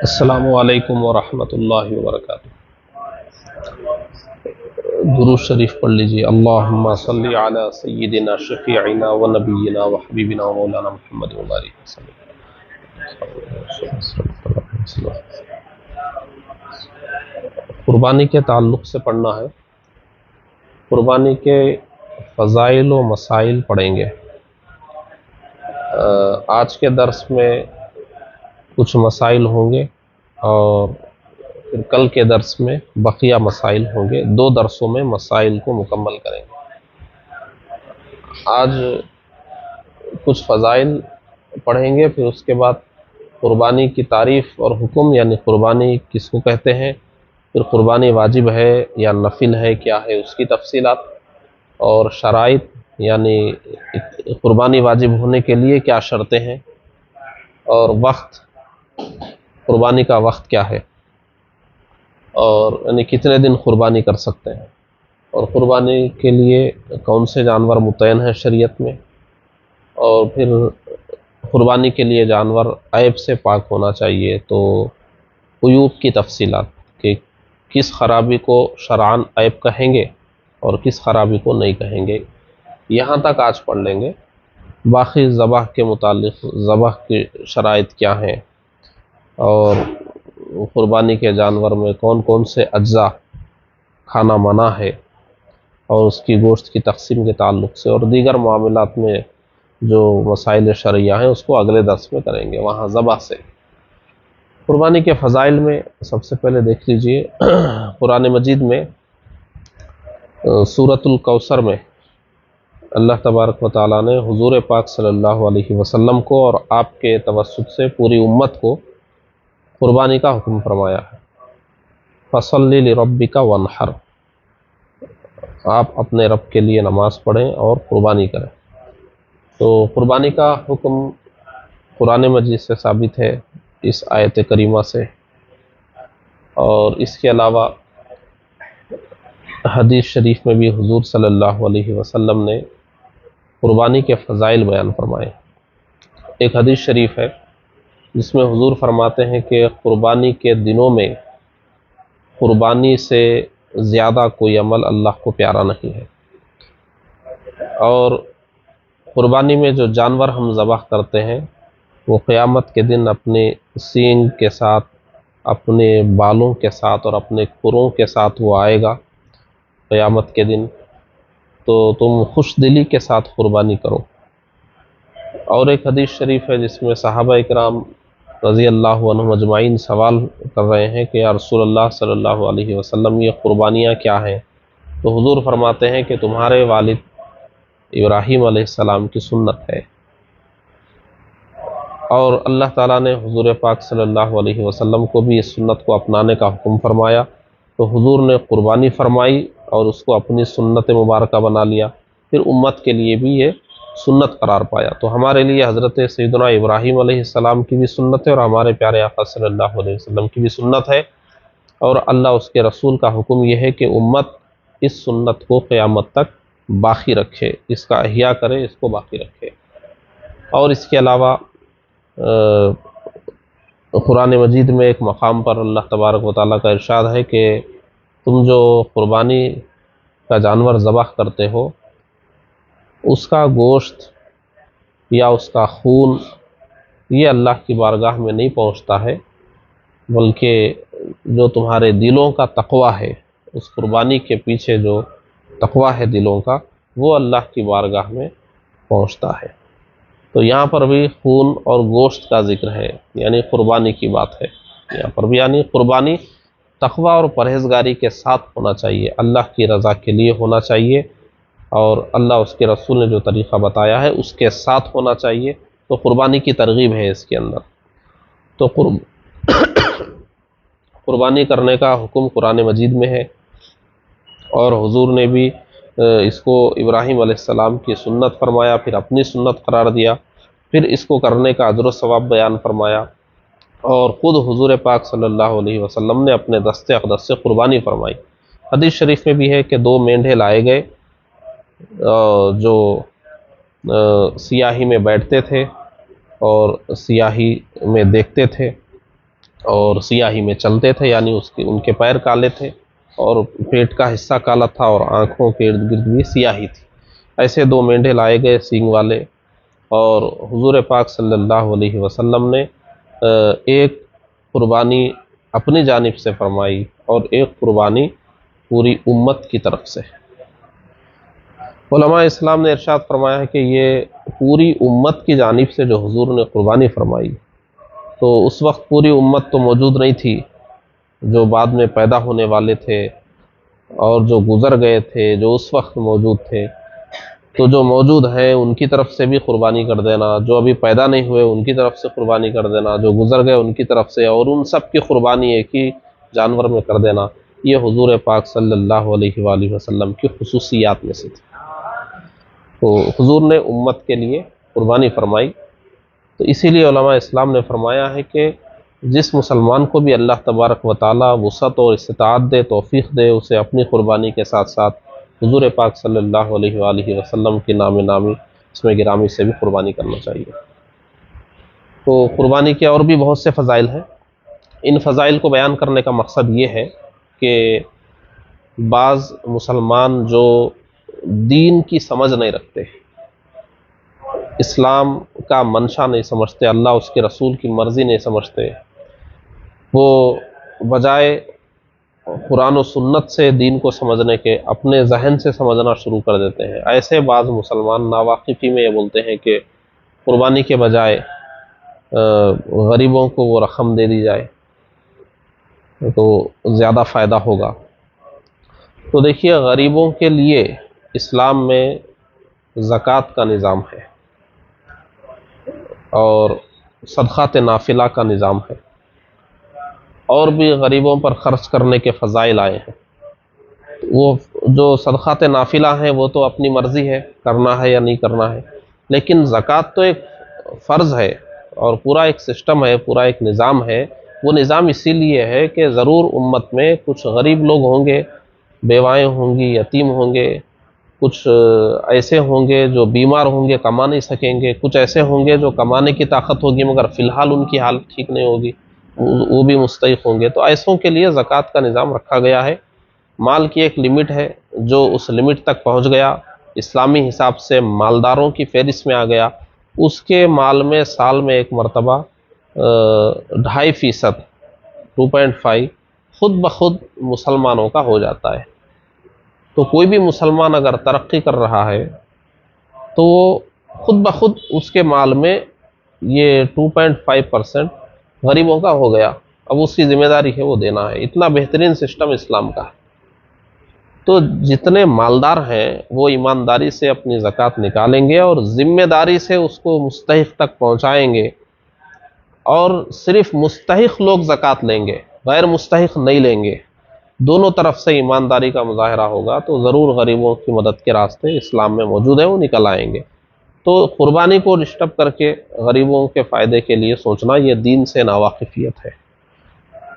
السلام علیکم ورحمۃ اللہ وبرکاتہ۔ درود شریف پڑھ لیجیے۔ اللہم صلی علی سیدنا شفیعنا و نبینا و حبیبنا و مولانا محمد وبارک وسلم۔ قربانی کے تعلق سے پڑھنا ہے۔ قربانی کے فضائل و مسائل پڑھیں گے۔ آج کے درس میں کچھ مسائل ہوں گے اور پھر کل کے درس میں بقیہ مسائل ہوں گے۔ 2 درسوں میں مسائل کو مکمل کریں گے۔ آج کچھ فضائل پڑھیں گے، پھر اس کے بعد قربانی کی تعریف اور حکم، یعنی قربانی کس کو کہتے ہیں، پھر قربانی واجب ہے یا نفل ہے، کیا ہے اس کی تفصیلات، اور شرائط یعنی قربانی واجب ہونے کے لیے کیا شرطیں ہیں، اور وقت، قربانی کا وقت کیا ہے، اور یعنی کتنے دن قربانی کر سکتے ہیں، اور قربانی کے لیے کون سے جانور متعین ہیں شریعت میں، اور پھر قربانی کے لیے جانور عیب سے پاک ہونا چاہیے، تو عیوب کی تفصیلات کہ کس خرابی کو شرعاً عیب کہیں گے اور کس خرابی کو نہیں کہیں گے، یہاں تک آج پڑھ لیں گے۔ باقی ذبح کے متعلق ذبح کی شرائط کیا ہیں، اور قربانی کے جانور میں کون کون سے اجزاء کھانا منع ہے، اور اس کی گوشت کی تقسیم کے تعلق سے، اور دیگر معاملات میں جو مسائل شرعیہ ہیں اس کو اگلے درس میں کریں گے وہاں ذبح سے۔ قربانی کے فضائل میں سب سے پہلے دیکھ لیجئے، قرآن مجید میں سورۃ الکوثر میں اللہ تبارک و تعالیٰ نے حضور پاک صلی اللہ علیہ وسلم کو اور آپ کے توسط سے پوری امت کو قربانی کا حکم فرمایا ہے۔ فَصَلِّ لِرَبِّكَ وَانْحَرْ، آپ اپنے رب کے لیے نماز پڑھیں اور قربانی کریں۔ تو قربانی کا حکم قرآن مجید سے ثابت ہے، اس آیت کریمہ سے، اور اس کے علاوہ حدیث شریف میں بھی حضور صلی اللہ علیہ وسلم نے قربانی کے فضائل بیان فرمائے۔ ایک حدیث شریف ہے جس میں حضور فرماتے ہیں کہ قربانی کے دنوں میں قربانی سے زیادہ کوئی عمل اللہ کو پیارا نہیں ہے، اور قربانی میں جو جانور ہم ذبح کرتے ہیں وہ قیامت کے دن اپنے سینگ کے ساتھ، اپنے بالوں کے ساتھ اور اپنے کھروں کے ساتھ وہ آئے گا قیامت کے دن، تو تم خوش دلی کے ساتھ قربانی کرو۔ اور ایک حدیث شریف ہے جس میں صحابہ اکرام رضی اللہ عنہم اجمعین سوال کر رہے ہیں کہ یا رسول اللہ صلی اللہ علیہ وسلم، یہ قربانیاں کیا ہیں؟ تو حضور فرماتے ہیں کہ تمہارے والد ابراہیم علیہ السلام کی سنت ہے، اور اللہ تعالیٰ نے حضور پاک صلی اللہ علیہ وسلم کو بھی اس سنت کو اپنانے کا حکم فرمایا، تو حضور نے قربانی فرمائی اور اس کو اپنی سنت مبارکہ بنا لیا، پھر امت کے لیے بھی یہ سنت قرار پایا۔ تو ہمارے لیے حضرت سیدنا ابراہیم علیہ السلام کی بھی سنت ہے، اور ہمارے پیارے آقا صلی اللہ علیہ وسلم کی بھی سنت ہے، اور اللہ اس کے رسول کا حکم یہ ہے کہ امت اس سنت کو قیامت تک باقی رکھے، اس کا احیاء کرے، اس کو باقی رکھے۔ اور اس کے علاوہ قرآن مجید میں ایک مقام پر اللہ تبارک و تعالیٰ کا ارشاد ہے کہ تم جو قربانی کا جانور ذبح کرتے ہو، اس کا گوشت یا اس کا خون یہ اللہ کی بارگاہ میں نہیں پہنچتا ہے، بلکہ جو تمہارے دلوں کا تقویٰ ہے، اس قربانی کے پیچھے جو تقویٰ ہے دلوں کا، وہ اللہ کی بارگاہ میں پہنچتا ہے۔ تو یہاں پر بھی خون اور گوشت کا ذکر ہے، یعنی قربانی کی بات ہے یہاں پر بھی، یعنی قربانی تقویٰ اور پرہیزگاری کے ساتھ ہونا چاہیے، اللہ کی رضا کے لیے ہونا چاہیے، اور اللہ اس کے رسول نے جو طریقہ بتایا ہے اس کے ساتھ ہونا چاہیے، تو قربانی کی ترغیب ہے اس کے اندر۔ تو قربانی کرنے کا حکم قرآن مجید میں ہے، اور حضور نے بھی اس کو ابراہیم علیہ السلام کی سنت فرمایا، پھر اپنی سنت قرار دیا، پھر اس کو کرنے کا اجر و ثواب بیان فرمایا، اور خود حضور پاک صلی اللہ علیہ وسلم نے اپنے دست اقدس سے قربانی فرمائی۔ حدیث شریف میں بھی ہے کہ 2 مینڈھے لائے گئے جو سیاہی میں بیٹھتے تھے اور سیاہی میں دیکھتے تھے، اور سیاہی میں چلتے تھے، یعنی ان کے پیر کالے تھے اور پیٹ کا حصہ کالا تھا اور آنکھوں کے ارد گرد بھی سیاہی تھی۔ ایسے دو مینڈھے لائے گئے سینگ والے، اور حضور پاک صلی اللہ علیہ وسلم نے ایک قربانی اپنی جانب سے فرمائی اور ایک قربانی پوری امت کی طرف سے۔ علماء اسلام نے ارشاد فرمایا ہے کہ یہ پوری امت کی جانب سے جو حضور نے قربانی فرمائی، تو اس وقت پوری امت تو موجود نہیں تھی، جو بعد میں پیدا ہونے والے تھے اور جو گزر گئے تھے جو اس وقت موجود تھے، تو جو موجود ہیں ان کی طرف سے بھی قربانی کر دینا، جو ابھی پیدا نہیں ہوئے ان کی طرف سے قربانی کر دینا، جو گزر گئے ان کی طرف سے، اور ان سب کی قربانی ایک ہی جانور میں کر دینا، یہ حضور پاک صلی اللہ علیہ وآلہ وسلم کی خصوصیات میں سے تھی۔ تو حضور نے امت کے لیے قربانی فرمائی، تو اسی لیے علماء اسلام نے فرمایا ہے کہ جس مسلمان کو بھی اللہ تبارک و تعالیٰ وسعت اور استطاعت دے، توفیق دے، اسے اپنی قربانی کے ساتھ ساتھ حضور پاک صلی اللہ علیہ وآلہ وسلم کی نام نامی اس میں گرامی سے بھی قربانی کرنا چاہیے۔ تو قربانی کے اور بھی بہت سے فضائل ہیں۔ ان فضائل کو بیان کرنے کا مقصد یہ ہے کہ بعض مسلمان جو دین کی سمجھ نہیں رکھتے، اسلام کا منشا نہیں سمجھتے، اللہ اس کے رسول کی مرضی نہیں سمجھتے، وہ بجائے قرآن و سنت سے دین کو سمجھنے کے اپنے ذہن سے سمجھنا شروع کر دیتے ہیں۔ ایسے بعض مسلمان ناواقفی میں یہ بولتے ہیں کہ قربانی کے بجائے غریبوں کو وہ رقم دے دی جائے تو زیادہ فائدہ ہوگا۔ تو دیکھیے، غریبوں کے لیے اسلام میں زکوٰۃ کا نظام ہے اور صدقات نافلہ کا نظام ہے، اور بھی غریبوں پر خرچ کرنے کے فضائل آئے ہیں۔ وہ جو صدقات نافلہ ہیں وہ تو اپنی مرضی ہے کرنا ہے یا نہیں کرنا ہے، لیکن زکوٰۃ تو ایک فرض ہے اور پورا ایک سسٹم ہے، پورا ایک نظام ہے۔ وہ نظام اسی لیے ہے کہ ضرور امت میں کچھ غریب لوگ ہوں گے، بیوائیں ہوں گی، یتیم ہوں گے، کچھ ایسے ہوں گے جو بیمار ہوں گے، کما نہیں سکیں گے، کچھ ایسے ہوں گے جو کمانے کی طاقت ہوگی مگر فی الحال ان کی حالت ٹھیک نہیں ہوگی، وہ بھی مستحق ہوں گے۔ تو ایسوں کے لیے زکوٰۃ کا نظام رکھا گیا ہے۔ مال کی ایک لمٹ ہے، جو اس لمٹ تک پہنچ گیا، اسلامی حساب سے مالداروں کی فہرست میں آ گیا، اس کے مال میں سال میں ایک مرتبہ 2.5%، 2.5 خود بخود مسلمانوں کا ہو جاتا ہے۔ تو کوئی بھی مسلمان اگر ترقی کر رہا ہے تو وہ خود بخود اس کے مال میں یہ 2.5% غریبوں کا ہو گیا، اب اس کی ذمہ داری ہے وہ دینا ہے۔ اتنا بہترین سسٹم اسلام کا ہے۔ تو جتنے مالدار ہیں وہ ایمانداری سے اپنی زکوٰۃ نکالیں گے اور ذمہ داری سے اس کو مستحق تک پہنچائیں گے، اور صرف مستحق لوگ زکوٰۃ لیں گے، غیر مستحق نہیں لیں گے۔ دونوں طرف سے ایمانداری کا مظاہرہ ہوگا تو ضرور غریبوں کی مدد کے راستے اسلام میں موجود ہیں، وہ نکل آئیں گے۔ تو قربانی کو ڈسٹرب کر کے غریبوں کے فائدے کے لیے سوچنا، یہ دین سے ناواقفیت ہے۔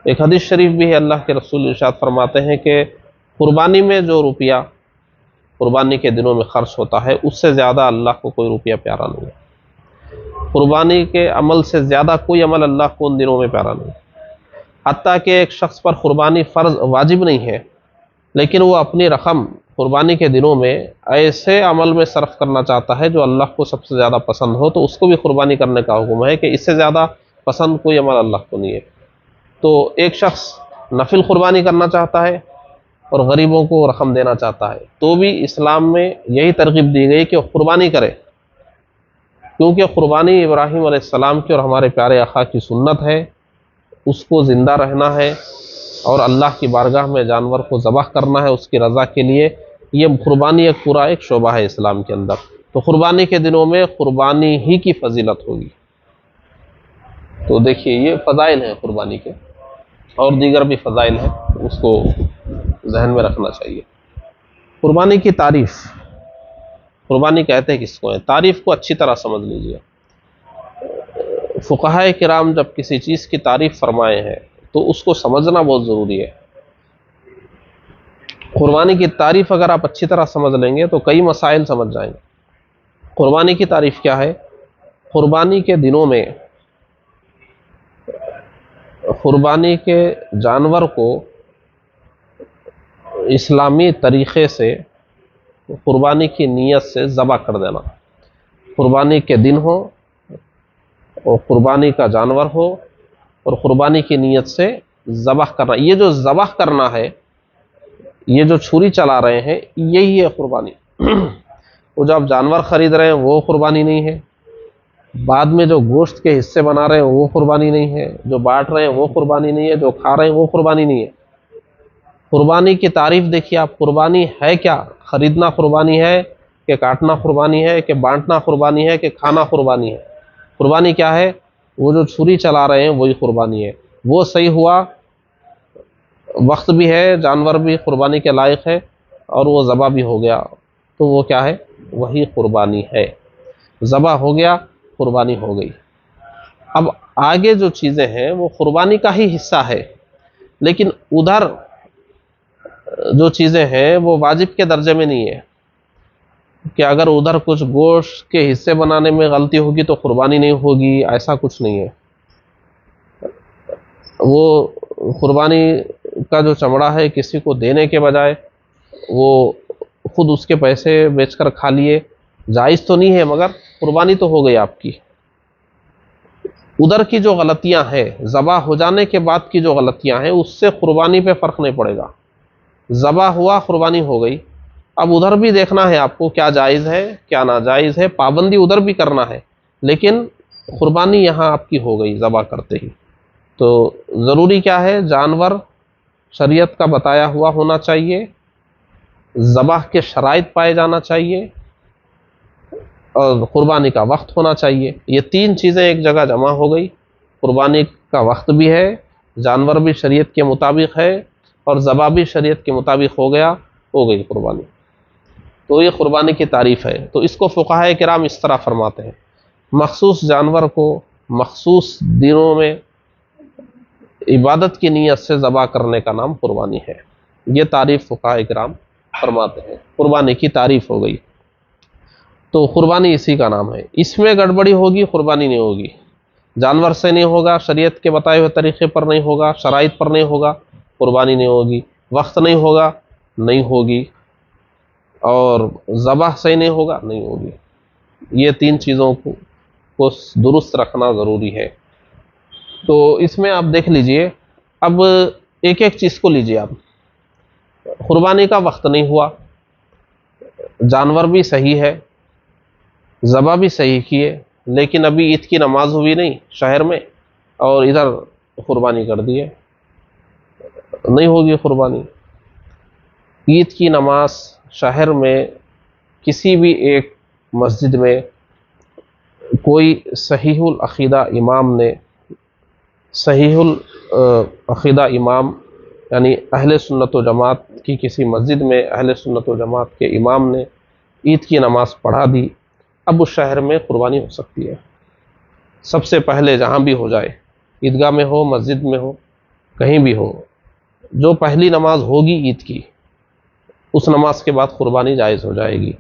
ایک حدیث شریف بھی ہے، اللہ کے رسول ارشاد فرماتے ہیں کہ قربانی میں جو روپیہ قربانی کے دنوں میں خرچ ہوتا ہے، اس سے زیادہ اللہ کو کوئی روپیہ پیارا نہیں ہے۔ قربانی کے عمل سے زیادہ کوئی عمل اللہ کو ان دنوں میں پیارا نہیں ہے۔ حتیٰ کہ ایک شخص پر قربانی فرض واجب نہیں ہے، لیکن وہ اپنی رقم قربانی کے دنوں میں ایسے عمل میں صرف کرنا چاہتا ہے جو اللہ کو سب سے زیادہ پسند ہو، تو اس کو بھی قربانی کرنے کا حکم ہے کہ اس سے زیادہ پسند کوئی عمل اللہ کو نہیں ہے۔ تو ایک شخص نفل قربانی کرنا چاہتا ہے اور غریبوں کو رقم دینا چاہتا ہے، تو بھی اسلام میں یہی ترغیب دی گئی کہ وہ قربانی کرے، کیونکہ قربانی ابراہیم علیہ السلام کی اور ہمارے پیارے آقا کی سنت ہے، اس کو زندہ رہنا ہے اور اللہ کی بارگاہ میں جانور کو ذبح کرنا ہے اس کی رضا کے لیے۔ یہ قربانی ایک پورا ایک شعبہ ہے اسلام کے اندر۔ تو قربانی کے دنوں میں قربانی ہی کی فضیلت ہوگی۔ تو دیکھیے، یہ فضائل ہیں قربانی کے، اور دیگر بھی فضائل ہیں، اس کو ذہن میں رکھنا چاہیے۔ قربانی کی تعریف، قربانی کہتے ہیں کس کو ہے، تعریف کو اچھی طرح سمجھ لیجیے۔ فقہائے کرام جب کسی چیز کی تعریف فرمائے ہیں تو اس کو سمجھنا بہت ضروری ہے۔ قربانی کی تعریف اگر آپ اچھی طرح سمجھ لیں گے تو کئی مسائل سمجھ جائیں گے۔ قربانی کی تعریف کیا ہے؟ قربانی کے دنوں میں قربانی کے جانور کو اسلامی طریقے سے قربانی کی نیت سے ذبح کر دینا، قربانی کے دن ہو اور قربانی کا جانور ہو اور قربانی کی نیت سے ذبح کرنا، یہ جو ذبح کرنا ہے، یہ جو چھری چلا رہے ہیں، یہی ہے قربانی۔ وہ جو آپ جانور خرید رہے ہیں وہ قربانی نہیں ہے، بعد میں جو گوشت کے حصے بنا رہے ہیں وہ قربانی نہیں ہے، جو بانٹ رہے ہیں وہ قربانی نہیں ہے، جو کھا رہے ہیں وہ قربانی نہیں ہے۔ قربانی کی تعریف دیکھیے آپ، قربانی ہے کیا؟ خریدنا قربانی ہے کہ کاٹنا قربانی ہے کہ بانٹنا قربانی ہے کہ کھانا قربانی ہے؟ قربانی کیا ہے؟ وہ جو چھری چلا رہے ہیں وہی قربانی ہے۔ وہ صحیح ہوا، وقت بھی ہے، جانور بھی قربانی کے لائق ہے اور وہ ذبح بھی ہو گیا، تو وہ کیا ہے؟ وہی قربانی ہے۔ ذبح ہو گیا، قربانی ہو گئی۔ اب آگے جو چیزیں ہیں وہ قربانی کا ہی حصہ ہے، لیکن ادھر جو چیزیں ہیں وہ واجب کے درجے میں نہیں ہے کہ اگر ادھر کچھ گوشت کے حصے بنانے میں غلطی ہوگی تو قربانی نہیں ہوگی، ایسا کچھ نہیں ہے۔ وہ قربانی کا جو چمڑا ہے کسی کو دینے کے بجائے وہ خود اس کے پیسے بیچ کر کھا لیے، جائز تو نہیں ہے مگر قربانی تو ہو گئی آپ کی۔ ادھر کی جو غلطیاں ہیں، ذبح ہو جانے کے بعد کی جو غلطیاں ہیں، اس سے قربانی پہ فرق نہیں پڑے گا۔ ذبح ہوا، قربانی ہو گئی، اب ادھر بھی دیکھنا ہے آپ کو کیا جائز ہے کیا ناجائز ہے، پابندی ادھر بھی کرنا ہے، لیکن قربانی یہاں آپ کی ہو گئی ذبح کرتے ہی۔ تو ضروری کیا ہے؟ جانور شریعت کا بتایا ہوا ہونا چاہیے، ذبح کے شرائط پائے جانا چاہیے اور قربانی کا وقت ہونا چاہیے۔ یہ تین چیزیں ایک جگہ جمع ہو گئی، قربانی کا وقت بھی ہے، جانور بھی شریعت کے مطابق ہے اور ذبح بھی شریعت کے مطابق ہو گیا، ہو گئی قربانی۔ تو یہ قربانی کی تعریف ہے۔ تو اس کو فقہائے کرام اس طرح فرماتے ہیں، مخصوص جانور کو مخصوص دنوں میں عبادت کی نیت سے ذبح کرنے کا نام قربانی ہے۔ یہ تعریف فقہائے کرام فرماتے ہیں، قربانی کی تعریف ہو گئی۔ تو قربانی اسی کا نام ہے۔ اس میں گڑبڑی ہوگی، قربانی نہیں ہوگی، جانور سے نہیں ہوگا، شریعت کے بتائے ہوئے طریقے پر نہیں ہوگا، شرائط پر نہیں ہوگا، قربانی نہیں ہوگی، وقت نہیں ہوگا، نہیں ہوگی، اور ذبح سے نہیں ہوگا، نہیں ہوگی۔ یہ تین چیزوں کو درست رکھنا ضروری ہے۔ تو اس میں آپ دیکھ لیجئے، اب ایک ایک چیز کو لیجئے آپ۔ قربانی کا وقت نہیں ہوا، جانور بھی صحیح ہے، ذبح بھی صحیح کیے، لیکن ابھی عید کی نماز ہوئی نہیں شہر میں اور ادھر قربانی کر دیے، نہیں ہوگی قربانی۔ عید کی نماز شہر میں کسی بھی ایک مسجد میں کوئی صحیح العقیدہ امام نے، صحیح العقیدہ امام یعنی اہل سنت و جماعت کی کسی مسجد میں اہل سنت و جماعت کے امام نے عید کی نماز پڑھا دی، اب اس شہر میں قربانی ہو سکتی ہے۔ سب سے پہلے جہاں بھی ہو جائے، عیدگاہ میں ہو، مسجد میں ہو، کہیں بھی ہو، جو پہلی نماز ہوگی عید کی، اس نماز کے بعد قربانی جائز ہو جائے گی۔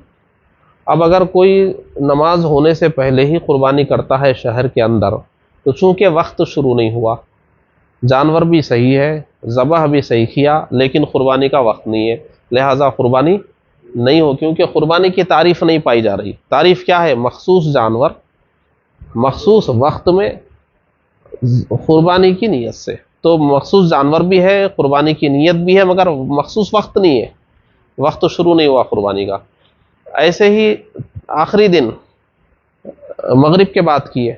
اب اگر کوئی نماز ہونے سے پہلے ہی قربانی کرتا ہے شہر کے اندر، تو چونکہ وقت شروع نہیں ہوا، جانور بھی صحیح ہے، ذبح بھی صحیح کیا، لیکن قربانی کا وقت نہیں ہے، لہٰذا قربانی نہیں ہو، کیونکہ قربانی کی تعریف نہیں پائی جا رہی۔ تعریف کیا ہے؟ مخصوص جانور مخصوص وقت میں قربانی کی نیت سے۔ تو مخصوص جانور بھی ہے، قربانی کی نیت بھی ہے، مگر مخصوص وقت نہیں ہے، وقت شروع نہیں ہوا قربانی کا۔ ایسے ہی آخری دن مغرب کے بعد کیے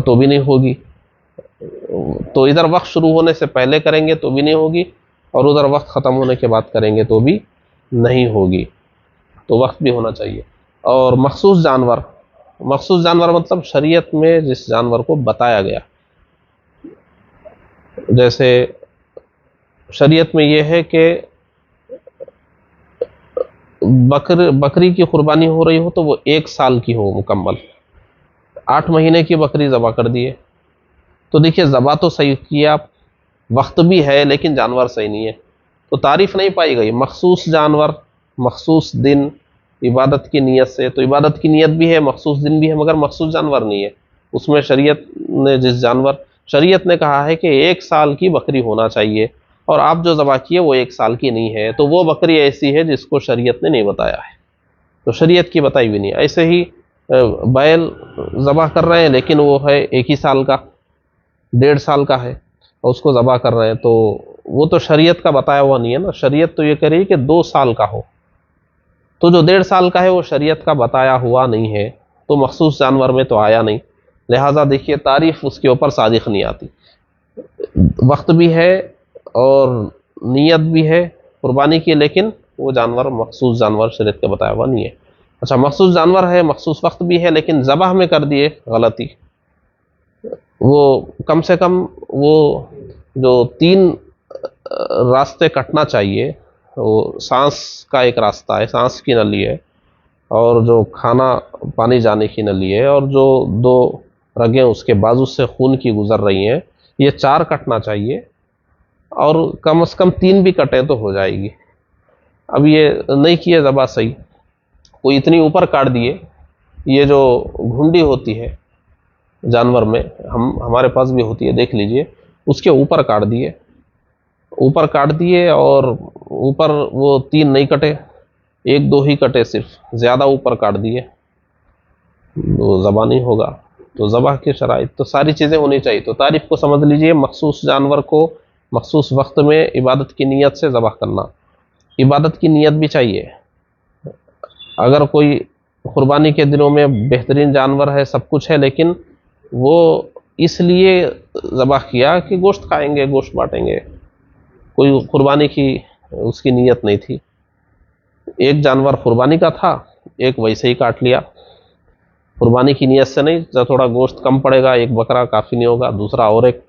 تو بھی نہیں ہوگی، تو ادھر وقت شروع ہونے سے پہلے کریں گے تو بھی نہیں ہوگی، اور ادھر وقت ختم ہونے کے بعد کریں گے تو بھی نہیں ہوگی۔ تو وقت بھی ہونا چاہیے۔ اور مخصوص جانور مطلب شریعت میں جس جانور کو بتایا گیا، جیسے شریعت میں یہ ہے کہ بکری کی قربانی ہو رہی ہو تو وہ 1 سال کی ہو مکمل، 8 مہینے کی بکری ذبح کر دیے، تو دیکھیے ذبح تو صحیح کیا، وقت بھی ہے لیکن جانور صحیح نہیں ہے، تو تعریف نہیں پائی گئی۔ مخصوص جانور، مخصوص دن، عبادت کی نیت سے، تو عبادت کی نیت بھی ہے، مخصوص دن بھی ہے، مگر مخصوص جانور نہیں ہے۔ اس میں شریعت نے جس جانور شریعت نے کہا ہے کہ 1 سال کی بکری ہونا چاہیے، اور آپ جو ذبح کیے وہ 1 سال کی نہیں ہے، تو وہ بکری ایسی ہے جس کو شریعت نے نہیں بتایا ہے، تو شریعت کی بتائی ہوئی نہیں ہے۔ ایسے ہی بیل ذبح کر رہے ہیں لیکن وہ ہے 1 ہی سال کا، 1.5 سال کا ہے، اور اس کو ذبح کر رہے ہیں، تو وہ تو شریعت کا بتایا ہوا نہیں ہے نا۔ شریعت تو یہ کہہ رہی ہے کہ 2 سال کا ہو، تو جو 1.5 سال کا ہے وہ شریعت کا بتایا ہوا نہیں ہے، تو مخصوص جانور میں تو آیا نہیں، لہٰذا دیکھیے تعریف اس کے اوپر صادق نہیں آتی۔ وقت بھی ہے اور نیت بھی ہے قربانی کی، لیکن وہ جانور مخصوص جانور شریعت کا بتایا ہوا نہیں ہے۔ اچھا، مخصوص جانور ہے، مخصوص وقت بھی ہے، لیکن ذبح میں کر دیے غلطی، وہ کم سے کم وہ جو 3 راستے کٹنا چاہیے، وہ سانس کا ایک راستہ ہے، سانس کی نلی ہے، اور جو کھانا پانی جانے کی نلی ہے، اور جو 2 رگیں اس کے بازو سے خون کی گزر رہی ہیں، یہ 4 کٹنا چاہیے، اور کم از کم 3 بھی کٹے تو ہو جائے گی۔ اب یہ نہیں کیے ذبح صحیح، کوئی اتنی اوپر کاٹ دیے، یہ جو گھنڈی ہوتی ہے جانور میں، ہمارے پاس بھی ہوتی ہے، دیکھ لیجئے، اس کے اوپر کاٹ دیے، اوپر کاٹ دیے، اور اوپر وہ 3 نہیں کٹے، 1-2 ہی کٹے، صرف زیادہ اوپر کاٹ دیے، وہ ذبح نہیں ہوگا۔ تو ذبح کی شرائط تو ساری چیزیں ہونی چاہیے۔ تو تعریف کو سمجھ لیجئے، مخصوص جانور کو مخصوص وقت میں عبادت کی نیت سے ذبح کرنا، عبادت کی نیت بھی چاہیے۔ اگر کوئی قربانی کے دنوں میں بہترین جانور ہے، سب کچھ ہے، لیکن وہ اس لیے ذبح کیا کہ گوشت کھائیں گے، گوشت بانٹیں گے، کوئی قربانی کی اس کی نیت نہیں تھی، ایک جانور قربانی کا تھا، ایک ویسے ہی کاٹ لیا، قربانی کی نیت سے نہیں، جب تھوڑا گوشت کم پڑے گا، ایک بکرا کافی نہیں ہوگا، دوسرا اور ایک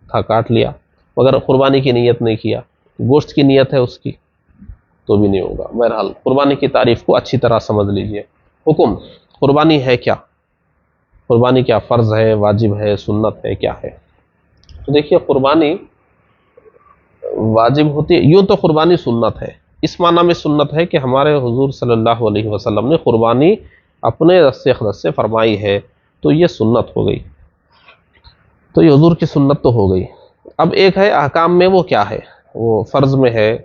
تھا کاٹ لیا، مگر قربانی کی نیت نہیں کیا، گوشت کی نیت ہے اس کی، تو بھی نہیں ہوگا۔ بہرحال قربانی کی تعریف کو اچھی طرح سمجھ لیجئے۔ حکم، قربانی ہے کیا؟ قربانی کیا فرض ہے، واجب ہے، سنت ہے، کیا ہے؟ تو دیکھیے، قربانی واجب ہوتی ہے، یوں تو قربانی سنت ہے، اس معنی میں سنت ہے کہ ہمارے حضور صلی اللہ علیہ وسلم نے قربانی اپنے دست اقدس سے فرمائی ہے، تو یہ سنت ہو گئی، تو یہ حضور کی سنت تو ہو گئی۔ اب ایک ہے احکام میں، وہ کیا ہے، وہ فرض میں ہے،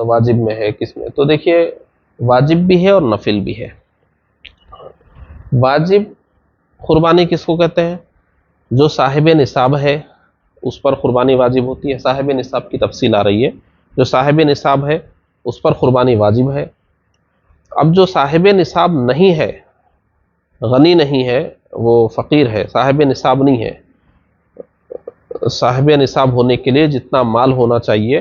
واجب میں ہے، کس میں؟ تو دیکھیے، واجب بھی ہے اور نفل بھی ہے۔ واجب قربانی کس کو کہتے ہیں؟ جو صاحب نصاب ہے اس پر قربانی واجب ہوتی ہے، صاحب نصاب کی تفصیل آ رہی ہے، جو صاحب نصاب ہے اس پر قربانی واجب ہے۔ اب جو صاحب نصاب نہیں ہے، غنی نہیں ہے، وہ فقیر ہے، صاحب نصاب نہیں ہے، صاحب نصاب ہونے کے لیے جتنا مال ہونا چاہیے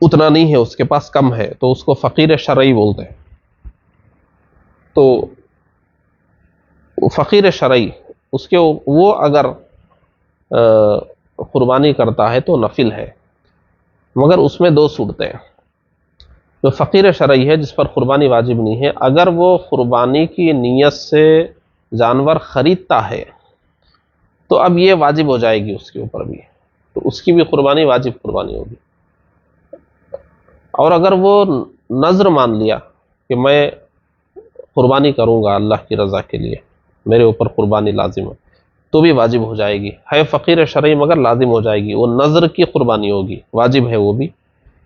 اتنا نہیں ہے، اس کے پاس کم ہے، تو اس کو فقیر شرعی بولتے ہیں۔ تو فقیر شرعی، اس کے وہ اگر قربانی کرتا ہے تو نفل ہے، مگر اس میں 2 صورتیں ہیں۔ جو فقیر شرعی ہے جس پر قربانی واجب نہیں ہے، اگر وہ قربانی کی نیت سے جانور خریدتا ہے تو اب یہ واجب ہو جائے گی اس کے اوپر بھی، تو اس کی بھی قربانی واجب قربانی ہوگی۔ اور اگر وہ نذر مان لیا کہ میں قربانی کروں گا اللہ کی رضا کے لیے، میرے اوپر قربانی لازم ہے، تو بھی واجب ہو جائے گی، ہے فقیر شرعی مگر لازم ہو جائے گی، وہ نذر کی قربانی ہوگی، واجب ہے وہ بھی۔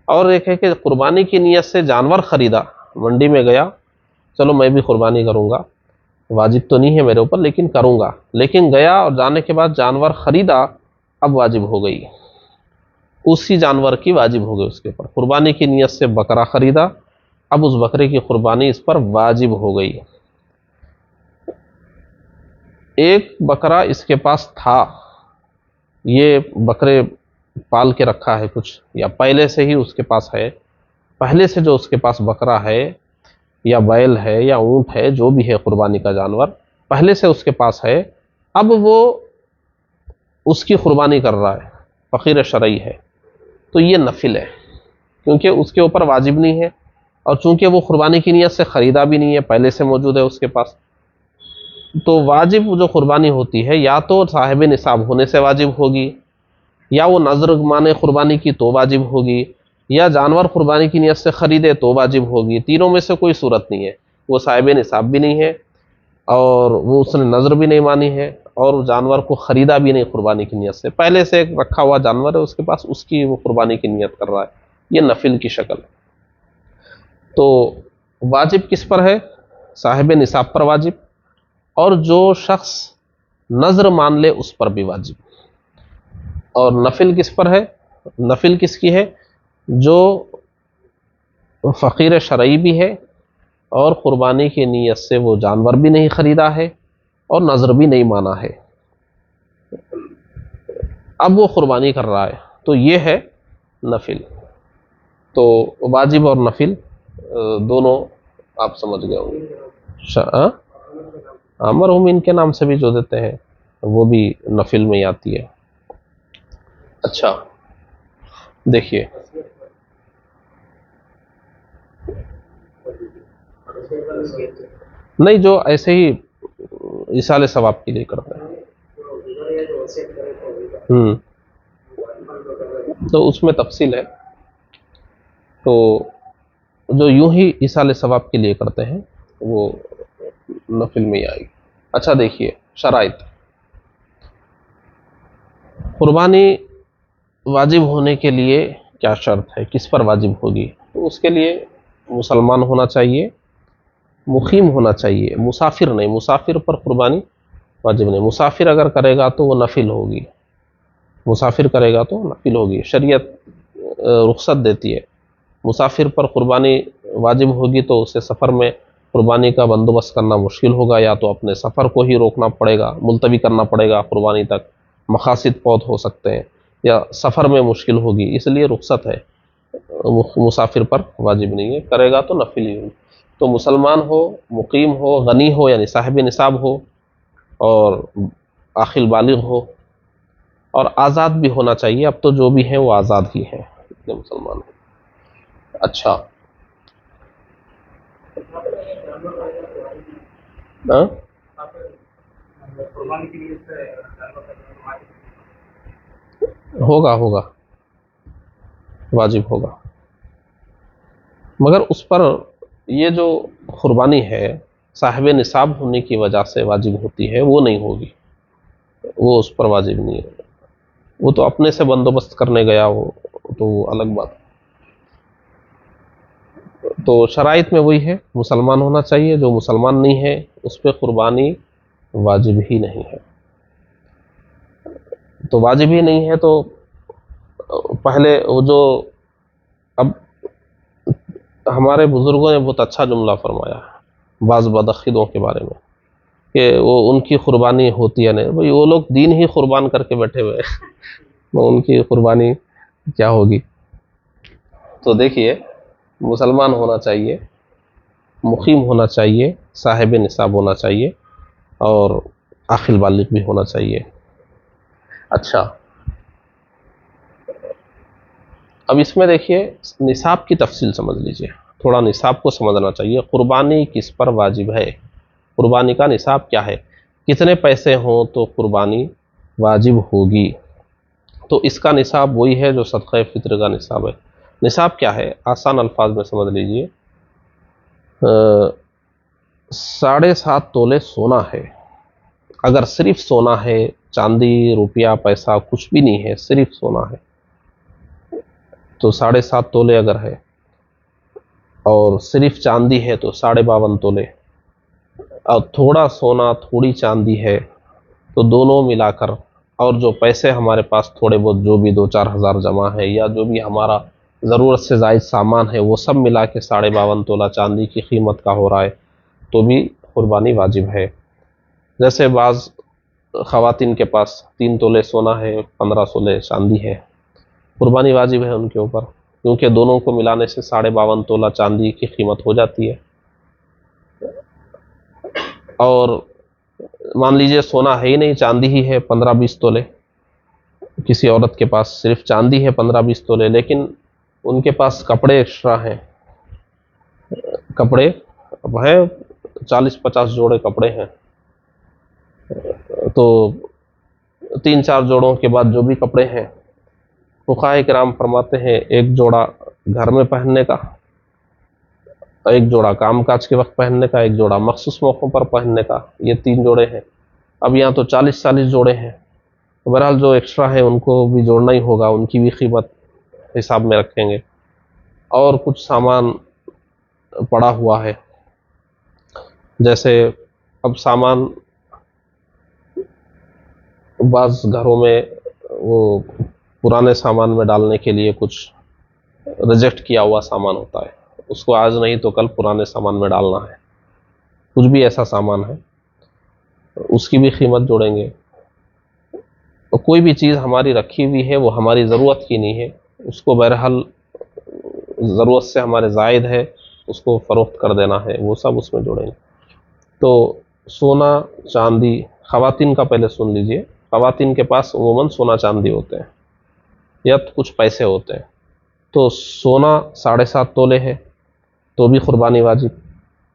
اور ایک ہے کہ قربانی کی نیت سے جانور خریدا، منڈی میں گیا، چلو میں بھی قربانی کروں گا، واجب تو نہیں ہے میرے اوپر لیکن کروں گا، لیکن گیا اور جانے کے بعد جانور خریدا، اب واجب ہو گئی، اسی جانور کی واجب ہو گئی اس کے اوپر۔ قربانی کی نیت سے بکرا خریدا، اب اس بکرے کی قربانی اس پر واجب ہو گئی۔ ایک بکرا اس کے پاس تھا، یہ بکرے پال کے رکھا ہے کچھ، یا پہلے سے ہی اس کے پاس ہے، پہلے سے جو اس کے پاس بکرا ہے یا بیل ہے یا اونٹ ہے، جو بھی ہے قربانی کا جانور، پہلے سے اس کے پاس ہے، اب وہ اس کی قربانی کر رہا ہے، فقیر شرعی ہے، تو یہ نفل ہے، کیونکہ اس کے اوپر واجب نہیں ہے، اور چونکہ وہ قربانی کی نیت سے خریدا بھی نہیں ہے، پہلے سے موجود ہے اس کے پاس، تو واجب جو قربانی ہوتی ہے یا تو صاحب نصاب ہونے سے واجب ہوگی، یا وہ نذر مانے قربانی کی تو واجب ہوگی، یا جانور قربانی کی نیت سے خریدے تو واجب ہوگی، تینوں میں سے کوئی صورت نہیں ہے، وہ صاحب نصاب بھی نہیں ہے اور وہ اس نے نذر بھی نہیں مانی ہے اور جانور کو خریدا بھی نہیں قربانی کی نیت سے، پہلے سے ایک رکھا ہوا جانور ہے اس کے پاس، اس کی وہ قربانی کی نیت کر رہا ہے، یہ نفل کی شکل ہے۔ تو واجب کس پر ہے؟ صاحب نصاب پر واجب، اور جو شخص نظر مان لے اس پر بھی واجب۔ اور نفل کس پر ہے؟ نفل کس کی ہے؟ جو فقیر شرعی بھی ہے اور قربانی کی نیت سے وہ جانور بھی نہیں خریدا ہے اور نظر بھی نہیں مانا ہے، اب وہ قربانی کر رہا ہے، تو یہ ہے نفل۔ تو واجب اور نفل دونوں آپ سمجھ گئے ہوں گے۔ مرحوم ان کے نام سے بھی جو دیتے ہیں وہ بھی نفل میں آتی ہے۔ اچھا دیکھیے، نہیں جو ایسے ہی ایصال ثواب کے لیے کرتے ہیں، تو اس میں تفصیل ہے، تو جو یوں ہی ایصال ثواب کے لیے کرتے ہیں وہ نفل میں ہی آئے گی۔ اچھا دیکھیے شرائط، قربانی واجب ہونے کے لیے کیا شرط ہے، کس پر واجب ہوگی؟ تو اس کے لیے مسلمان ہونا چاہیے، مقیم ہونا چاہیے، مسافر نہیں، مسافر پر قربانی واجب نہیں، مسافر اگر کرے گا تو وہ نفل ہوگی، مسافر کرے گا تو نفل ہوگی، شریعت رخصت دیتی ہے۔ مسافر پر قربانی واجب ہوگی تو اسے سفر میں قربانی کا بندوبست کرنا مشکل ہوگا، یا تو اپنے سفر کو ہی روکنا پڑے گا، ملتوی کرنا پڑے گا، قربانی تک مقاصد فوت ہو سکتے ہیں، یا سفر میں مشکل ہوگی، اس لیے رخصت ہے، مسافر پر واجب نہیں ہے، کرے گا تو نفل ہی ہوگی۔ تو مسلمان ہو، مقیم ہو، غنی ہو یعنی صاحب نصاب ہو، اور عاقل بالغ ہو، اور آزاد بھی ہونا چاہیے، اب تو جو بھی ہیں وہ آزاد ہی ہیں اتنے مسلمان ہو۔ اچھا ہاں؟ ہوگا ہوگا واجب ہوگا، مگر اس پر یہ جو قربانی ہے صاحب نصاب ہونے کی وجہ سے واجب ہوتی ہے وہ نہیں ہوگی، وہ اس پر واجب نہیں ہے، وہ تو اپنے سے بندوبست کرنے گیا ہو تو وہ الگ بات۔ تو شرائط میں وہی ہے، مسلمان ہونا چاہیے، جو مسلمان نہیں ہے اس پہ قربانی واجب ہی نہیں ہے۔ تو واجب ہی نہیں ہے تو پہلے وہ جو، اب ہمارے بزرگوں نے بہت اچھا جملہ فرمایا ہے بعض بدعقیدوں کے بارے میں، کہ وہ ان کی قربانی ہوتی ہے نہیں، بھئی وہ لوگ دین ہی قربان کر کے بیٹھے ہوئے وہ ان کی قربانی کیا ہوگی؟ تو دیکھیے مسلمان ہونا چاہیے، مقیم ہونا چاہیے، صاحب نصاب ہونا چاہیے، اور عاقل بالغ بھی ہونا چاہیے۔ اچھا اب اس میں دیکھیے نصاب کی تفصیل سمجھ لیجئے، تھوڑا نصاب کو سمجھنا چاہیے، قربانی کس پر واجب ہے، قربانی کا نصاب کیا ہے، کتنے پیسے ہوں تو قربانی واجب ہوگی؟ تو اس کا نصاب وہی ہے جو صدقہ فطر کا نصاب ہے۔ نصاب کیا ہے؟ آسان الفاظ میں سمجھ لیجئے، 7.5 تولے سونا ہے، اگر صرف سونا ہے، چاندی روپیہ پیسہ کچھ بھی نہیں ہے، صرف سونا ہے، تو 7.5 تولے اگر ہے، اور صرف چاندی ہے تو 52.5 تولے، اور تھوڑا سونا تھوڑی چاندی ہے، تو دونوں ملا کر، اور جو پیسے ہمارے پاس تھوڑے بہت جو بھی 2-4 ہزار جمع ہے، یا جو بھی ہمارا ضرورت سے زائد سامان ہے وہ سب ملا کے 52.5 تولہ چاندی کی قیمت کا ہو رہا ہے، تو بھی قربانی واجب ہے۔ جیسے بعض خواتین کے پاس 3 تولے سونا ہے، 15 تولے چاندی ہے، قربانی واجب ہے ان کے اوپر، کیونکہ دونوں کو ملانے سے 52.5 تولہ چاندی کی قیمت ہو جاتی ہے۔ اور مان لیجئے سونا ہے ہی نہیں، چاندی ہی ہے 15-20 تولے، کسی عورت کے پاس صرف چاندی ہے 15-20 تولے، لیکن ان کے پاس کپڑے ایکسٹرا ہیں، کپڑے ہیں 40-50 جوڑے کپڑے ہیں، تو 3-4 جوڑوں کے بعد جو بھی کپڑے ہیں، فقہاء کرام فرماتے ہیں ایک جوڑا گھر میں پہننے کا، ایک جوڑا کام کاج کے وقت پہننے کا، ایک جوڑا مخصوص موقعوں پر پہننے کا، یہ 3 جوڑے ہیں، اب یہاں تو 40 جوڑے ہیں، بہرحال جو ایکسٹرا ہیں ان کو بھی جوڑنا ہی ہوگا، ان کی بھی قیمت حساب میں رکھیں گے۔ اور کچھ سامان پڑا ہوا ہے، جیسے اب سامان بعض گھروں میں وہ پرانے سامان میں ڈالنے کے لیے کچھ ریجیکٹ کیا ہوا سامان ہوتا ہے، اس کو آج نہیں تو کل پرانے سامان میں ڈالنا ہے، کچھ بھی ایسا سامان ہے اس کی بھی قیمت جوڑیں گے۔ کوئی بھی چیز ہماری رکھی ہوئی ہے وہ ہماری ضرورت کی نہیں ہے، اس کو بہرحال ضرورت سے ہمارے زائد ہے، اس کو فروخت کر دینا ہے، وہ سب اس میں جوڑیں گے۔ تو سونا چاندی، خواتین کا پہلے سن لیجئے، خواتین کے پاس عموماً سونا چاندی ہوتے ہیں یا کچھ پیسے ہوتے ہیں، تو سونا 7.5 تولے ہے تو بھی قربانی واجب،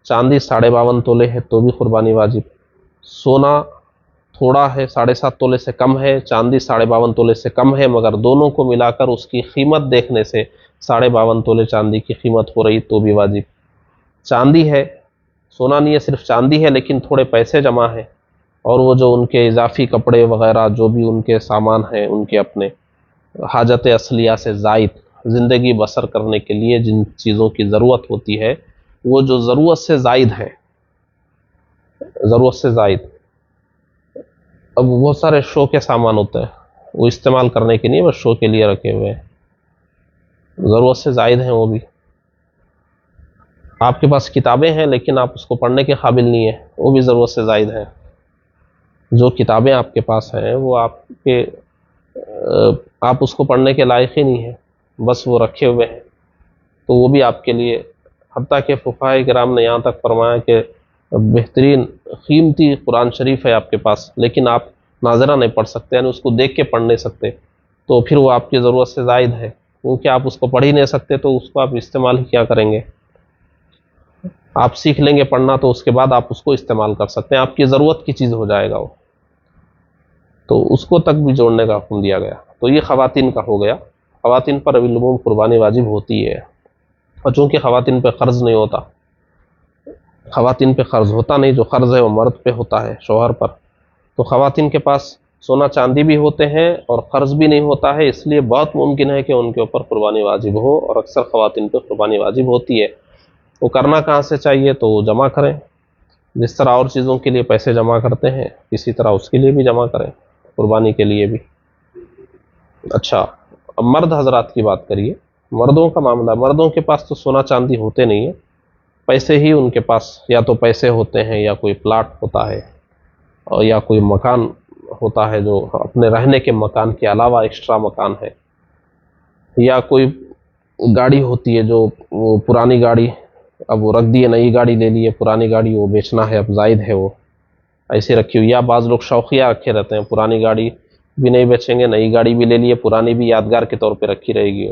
چاندی 52.5 تولے ہے تو بھی قربانی واجب۔ سونا تھوڑا ہے، 7.5 تولے سے کم ہے، چاندی 52.5 تولے سے کم ہے، مگر دونوں کو ملا کر اس کی قیمت دیکھنے سے 52.5 تولے چاندی کی قیمت ہو رہی تو بھی واجب۔ چاندی ہے، سونا نہیں ہے، صرف چاندی ہے لیکن تھوڑے پیسے جمع ہیں، اور وہ جو ان کے اضافی کپڑے وغیرہ جو بھی ان کے سامان ہیں، ان کے اپنے حاجت اصلیہ سے زائد زندگی بسر کرنے کے لیے جن چیزوں کی ضرورت ہوتی ہے، وہ جو ضرورت سے زائد ہے، ضرورت سے زائد، اب بہت سارے شو کے سامان ہوتے ہیں، وہ استعمال کرنے کے لیے بس شو کے لیے رکھے ہوئے ہیں، ضرورت سے زائد ہیں وہ بھی۔ آپ کے پاس کتابیں ہیں لیکن آپ اس کو پڑھنے کے قابل نہیں ہیں، وہ بھی ضرورت سے زائد ہیں۔ جو کتابیں آپ کے پاس ہیں وہ آپ اس کو پڑھنے کے لائق ہی نہیں ہیں، بس وہ رکھے ہوئے ہیں، تو وہ بھی آپ کے لیے، حتیٰ کہ فقہاء کرام نے یہاں تک فرمایا کہ بہترین قیمتی قرآن شریف ہے آپ کے پاس لیکن آپ ناظرہ نہیں پڑھ سکتے، یعنی اس کو دیکھ کے پڑھ نہیں سکتے، تو پھر وہ آپ کی ضرورت سے زائد ہے، کیونکہ آپ اس کو پڑھ ہی نہیں سکتے تو اس کو آپ استعمال ہی کیا کریں گے؟ آپ سیکھ لیں گے پڑھنا تو اس کے بعد آپ اس کو استعمال کر سکتے ہیں، آپ کی ضرورت کی چیز ہو جائے گا وہ، تو اس کو تک بھی جوڑنے کا حکم دیا گیا۔ تو یہ خواتین کا ہو گیا، خواتین پر بالعموم قربانی واجب ہوتی ہے، اور چونکہ خواتین پہ قرض نہیں ہوتا، خواتین پہ قرض ہوتا نہیں، جو قرض ہے وہ مرد پہ ہوتا ہے، شوہر پر، تو خواتین کے پاس سونا چاندی بھی ہوتے ہیں اور قرض بھی نہیں ہوتا ہے، اس لیے بہت ممکن ہے کہ ان کے اوپر قربانی واجب ہو، اور اکثر خواتین پہ قربانی واجب ہوتی ہے۔ وہ کرنا کہاں سے چاہیے؟ تو وہ جمع کریں، جس طرح اور چیزوں کے لیے پیسے جمع کرتے ہیں اسی طرح اس کے لیے بھی جمع کریں، قربانی کے لیے بھی۔ اچھا، اب مرد حضرات کی بات کریے، مردوں کا معاملہ، مردوں کے پاس تو سونا چاندی ہوتے نہیں ہیں، پیسے ہی ان کے پاس، یا تو پیسے ہوتے ہیں یا کوئی پلاٹ ہوتا ہے، اور یا کوئی مکان ہوتا ہے جو اپنے رہنے کے مکان کے علاوہ ایکسٹرا مکان ہے، یا کوئی گاڑی ہوتی ہے جو وہ پرانی گاڑی، اب وہ رکھ دیے، نئی گاڑی لے لیے، پرانی گاڑی وہ بیچنا ہے، اب زائد ہے وہ ایسے رکھی ہوئی، یا بعض لوگ شوقیہ رکھے رہتے ہیں، پرانی گاڑی بھی نہیں بیچیں گے، نئی گاڑی بھی لے لیے، پرانی بھی یادگار کے طور پہ رکھی رہے گی،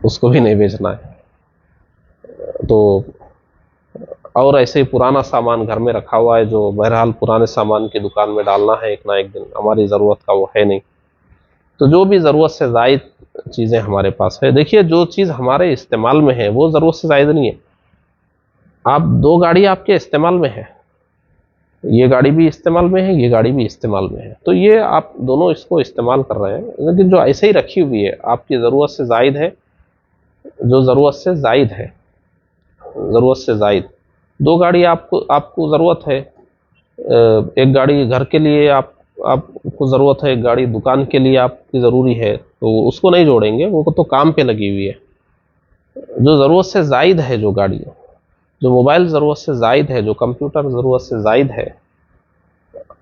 اس کو بھی نہیں بیچنا ہے۔ تو اور ایسے ہی پرانا سامان گھر میں رکھا ہوا ہے جو بہرحال پرانے سامان کی دکان میں ڈالنا ہے ایک نہ ایک دن، ہماری ضرورت کا وہ ہے نہیں، تو جو بھی ضرورت سے زائد چیزیں ہمارے پاس ہے، دیکھیے جو چیز ہمارے استعمال میں ہے وہ ضرورت سے زائد نہیں ہے۔ آپ 2 گاڑی آپ کے استعمال میں ہے، یہ گاڑی بھی استعمال میں ہے، یہ گاڑی بھی استعمال میں ہے، تو یہ آپ دونوں اس کو استعمال کر رہے ہیں، لیکن جو ایسے ہی رکھی ہوئی ہے آپ کی ضرورت سے زائد ہے، جو ضرورت سے زائد ہے، ضرورت سے زائد 2 گاڑی آپ کو ضرورت ہے، ایک گاڑی گھر کے لیے آپ کو ضرورت ہے، ایک گاڑی دکان کے لیے آپ کی ضروری ہے، تو اس کو نہیں جوڑیں گے، وہ تو کام پہ لگی ہوئی ہے۔ جو ضرورت سے زائد ہے، جو گاڑی، جو موبائل ضرورت سے زائد ہے، جو کمپیوٹر ضرورت سے زائد ہے،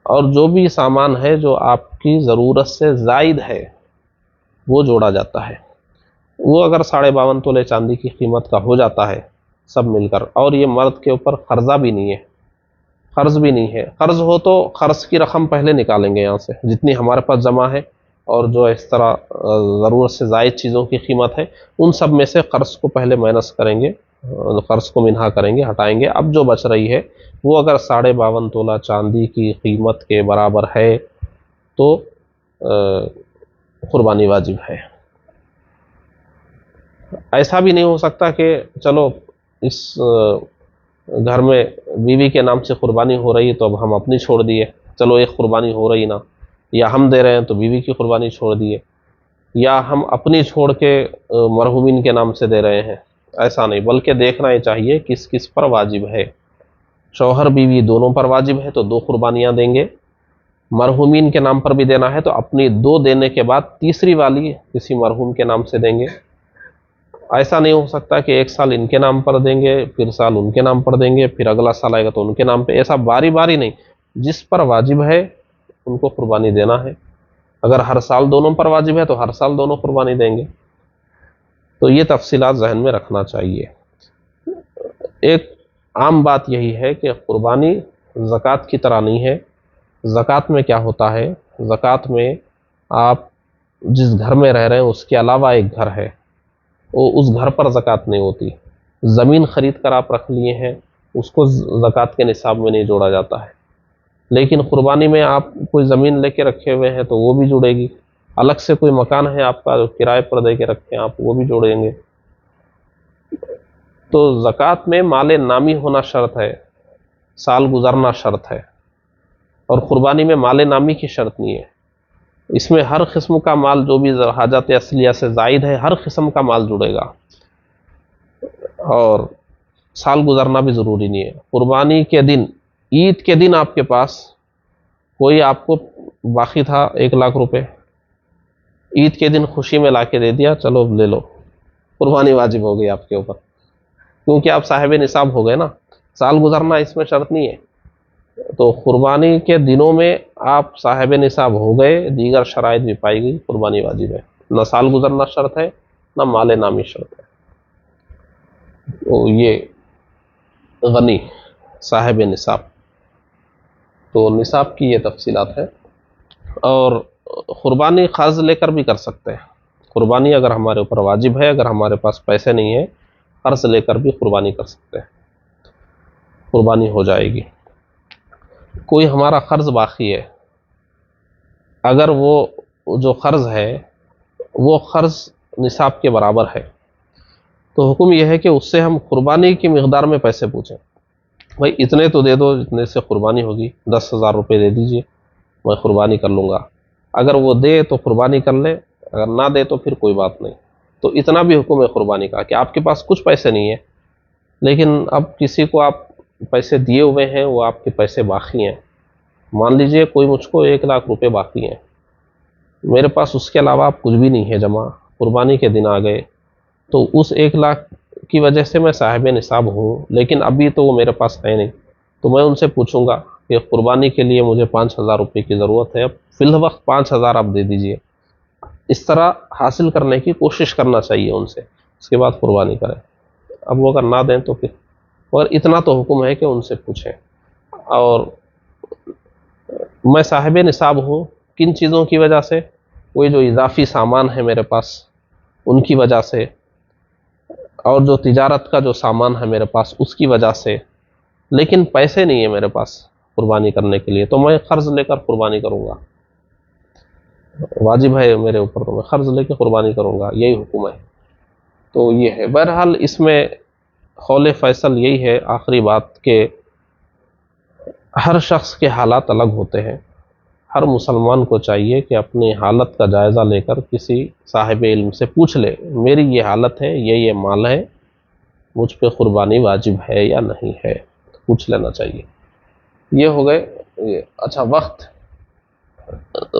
اور جو بھی سامان ہے جو آپ کی ضرورت سے زائد ہے وہ جوڑا جاتا ہے، وہ اگر 52.5 تولے چاندی کی قیمت کا ہو جاتا ہے سب مل کر، اور یہ مرد کے اوپر قرضہ بھی نہیں ہے، قرض بھی نہیں ہے، قرض ہو تو قرض کی رقم پہلے نکالیں گے یہاں سے جتنی ہمارے پاس جمع ہے، اور جو اس طرح ضرورت سے زائد چیزوں کی قیمت ہے ان سب میں سے قرض کو پہلے مائنس کریں گے، قرض کو منہا کریں گے، ہٹائیں گے، اب جو بچ رہی ہے وہ اگر 52.5 تولہ چاندی کی قیمت کے برابر ہے تو قربانی واجب ہے۔ ایسا بھی نہیں ہو سکتا کہ چلو اس گھر میں بیوی کے نام سے قربانی ہو رہی ہے تو اب ہم اپنی چھوڑ دیے، چلو ایک قربانی ہو رہی نا، یا ہم دے رہے ہیں تو بیوی کی قربانی چھوڑ دیے، یا ہم اپنی چھوڑ کے مرحومین کے نام سے دے رہے ہیں، ایسا نہیں، بلکہ دیکھنا ہی چاہیے کس کس پر واجب ہے۔ شوہر بیوی دونوں پر واجب ہے تو 2 قربانیاں دیں گے، مرحومین کے نام پر بھی دینا ہے تو اپنی 2 دینے کے بعد تیسری والی کسی مرحوم کے نام سے دیں گے۔ ایسا نہیں ہو سکتا کہ ایک سال ان کے نام پر دیں گے، پھر سال ان کے نام پر دیں گے، پھر اگلا سال آئے گا تو ان کے نام پہ، ایسا باری باری نہیں، جس پر واجب ہے ان کو قربانی دینا ہے۔ اگر ہر سال دونوں پر واجب ہے تو ہر سال دونوں قربانی دیں گے۔ تو یہ تفصیلات ذہن میں رکھنا چاہیے۔ ایک عام بات یہی ہے کہ قربانی زکوٰۃ کی طرح نہیں ہے۔ زکوٰۃ میں کیا ہوتا ہے، زکوٰۃ میں آپ جس گھر میں رہ رہے ہیں اس کے علاوہ ایک گھر ہے، وہ اس گھر پر زکوٰۃ نہیں ہوتی۔ زمین خرید کر آپ رکھ لیے ہیں، اس کو زکوٰۃ کے نصاب میں نہیں جوڑا جاتا ہے، لیکن قربانی میں آپ کوئی زمین لے کے رکھے ہوئے ہیں تو وہ بھی جڑے گی، الگ سے کوئی مکان ہے آپ کا جو کرائے پر دے کے رکھے ہیں آپ، وہ بھی جوڑیں گے۔ تو زکوٰۃ میں مال نامی ہونا شرط ہے، سال گزرنا شرط ہے، اور قربانی میں مال نامی کی شرط نہیں ہے۔ اس میں ہر قسم کا مال جو بھی حاجات اصلیہ سے زائد ہے، ہر قسم کا مال جڑے گا، اور سال گزرنا بھی ضروری نہیں ہے۔ قربانی کے دن، عید کے دن آپ کے پاس کوئی آپ کو باقی تھا 1,00,000 روپے، عید کے دن خوشی میں لا کے دے دیا، چلو لے لو، قربانی واجب ہو گئی آپ کے اوپر، کیونکہ آپ صاحب نصاب ہو گئے نا، سال گزرنا اس میں شرط نہیں ہے۔ تو قربانی کے دنوں میں آپ صاحب نصاب ہو گئے، دیگر شرائط بھی پائی گئی، قربانی واجب ہے، نہ سال گزرنا شرط ہے نہ مال نامی شرط ہے۔ تو یہ غنی صاحب نصاب، تو نصاب کی یہ تفصیلات ہے۔ اور قربانی قرض لے کر بھی کر سکتے ہیں، قربانی اگر ہمارے اوپر واجب ہے، اگر ہمارے پاس پیسے نہیں ہیں، قرض لے کر بھی قربانی کر سکتے ہیں، قربانی ہو جائے گی۔ کوئی ہمارا قرض باقی ہے، اگر وہ جو قرض ہے وہ قرض نصاب کے برابر ہے تو حکم یہ ہے کہ اس سے ہم قربانی کی مقدار میں پیسے پوچھیں، بھائی اتنے تو دے دو جتنے سے قربانی ہوگی، 10,000 روپے دے دیجئے، میں قربانی کر لوں گا۔ اگر وہ دے تو قربانی کر لے، اگر نہ دے تو پھر کوئی بات نہیں۔ تو اتنا بھی حکم ہے قربانی کا کہ آپ کے پاس کچھ پیسے نہیں ہیں، لیکن اب کسی کو آپ پیسے دیے ہوئے ہیں، وہ آپ کے پیسے باقی ہیں، مان لیجئے کوئی مجھ کو 1,00,000 روپے باقی ہیں، میرے پاس اس کے علاوہ کچھ بھی نہیں ہے جمع، قربانی کے دن آ گئے، تو اس 1,00,000 کی وجہ سے میں صاحب نصاب ہوں، لیکن ابھی تو وہ میرے پاس ہے نہیں، تو میں ان سے پوچھوں گا کہ قربانی کے لیے مجھے 5,000 روپے کی ضرورت ہے، اب فی الوقت 5,000 آپ دے دیجئے۔ اس طرح حاصل کرنے کی کوشش کرنا چاہیے ان سے، اس کے بعد قربانی کریں۔ اب وہ اگر نہ دیں تو پھر، اور اتنا تو حکم ہے کہ ان سے پوچھیں۔ اور میں صاحب نصاب ہوں کن چیزوں کی وجہ سے، کوئی جو اضافی سامان ہے میرے پاس ان کی وجہ سے، اور جو تجارت کا جو سامان ہے میرے پاس اس کی وجہ سے، لیکن پیسے نہیں ہیں میرے پاس قربانی کرنے کے لیے، تو میں قرض لے کر قربانی کروں گا، واجب ہے میرے اوپر تو میں قرض لے کے قربانی کروں گا، یہی حکم ہے۔ تو یہ ہے، بہرحال اس میں قول فیصل یہی ہے آخری بات کہ ہر شخص کے حالات الگ ہوتے ہیں، ہر مسلمان کو چاہیے کہ اپنی حالت کا جائزہ لے کر کسی صاحب علم سے پوچھ لے، میری یہ حالت ہے، یہ مال ہے، مجھ پہ قربانی واجب ہے یا نہیں ہے، پوچھ لینا چاہیے۔ یہ ہو گئے۔ اچھا،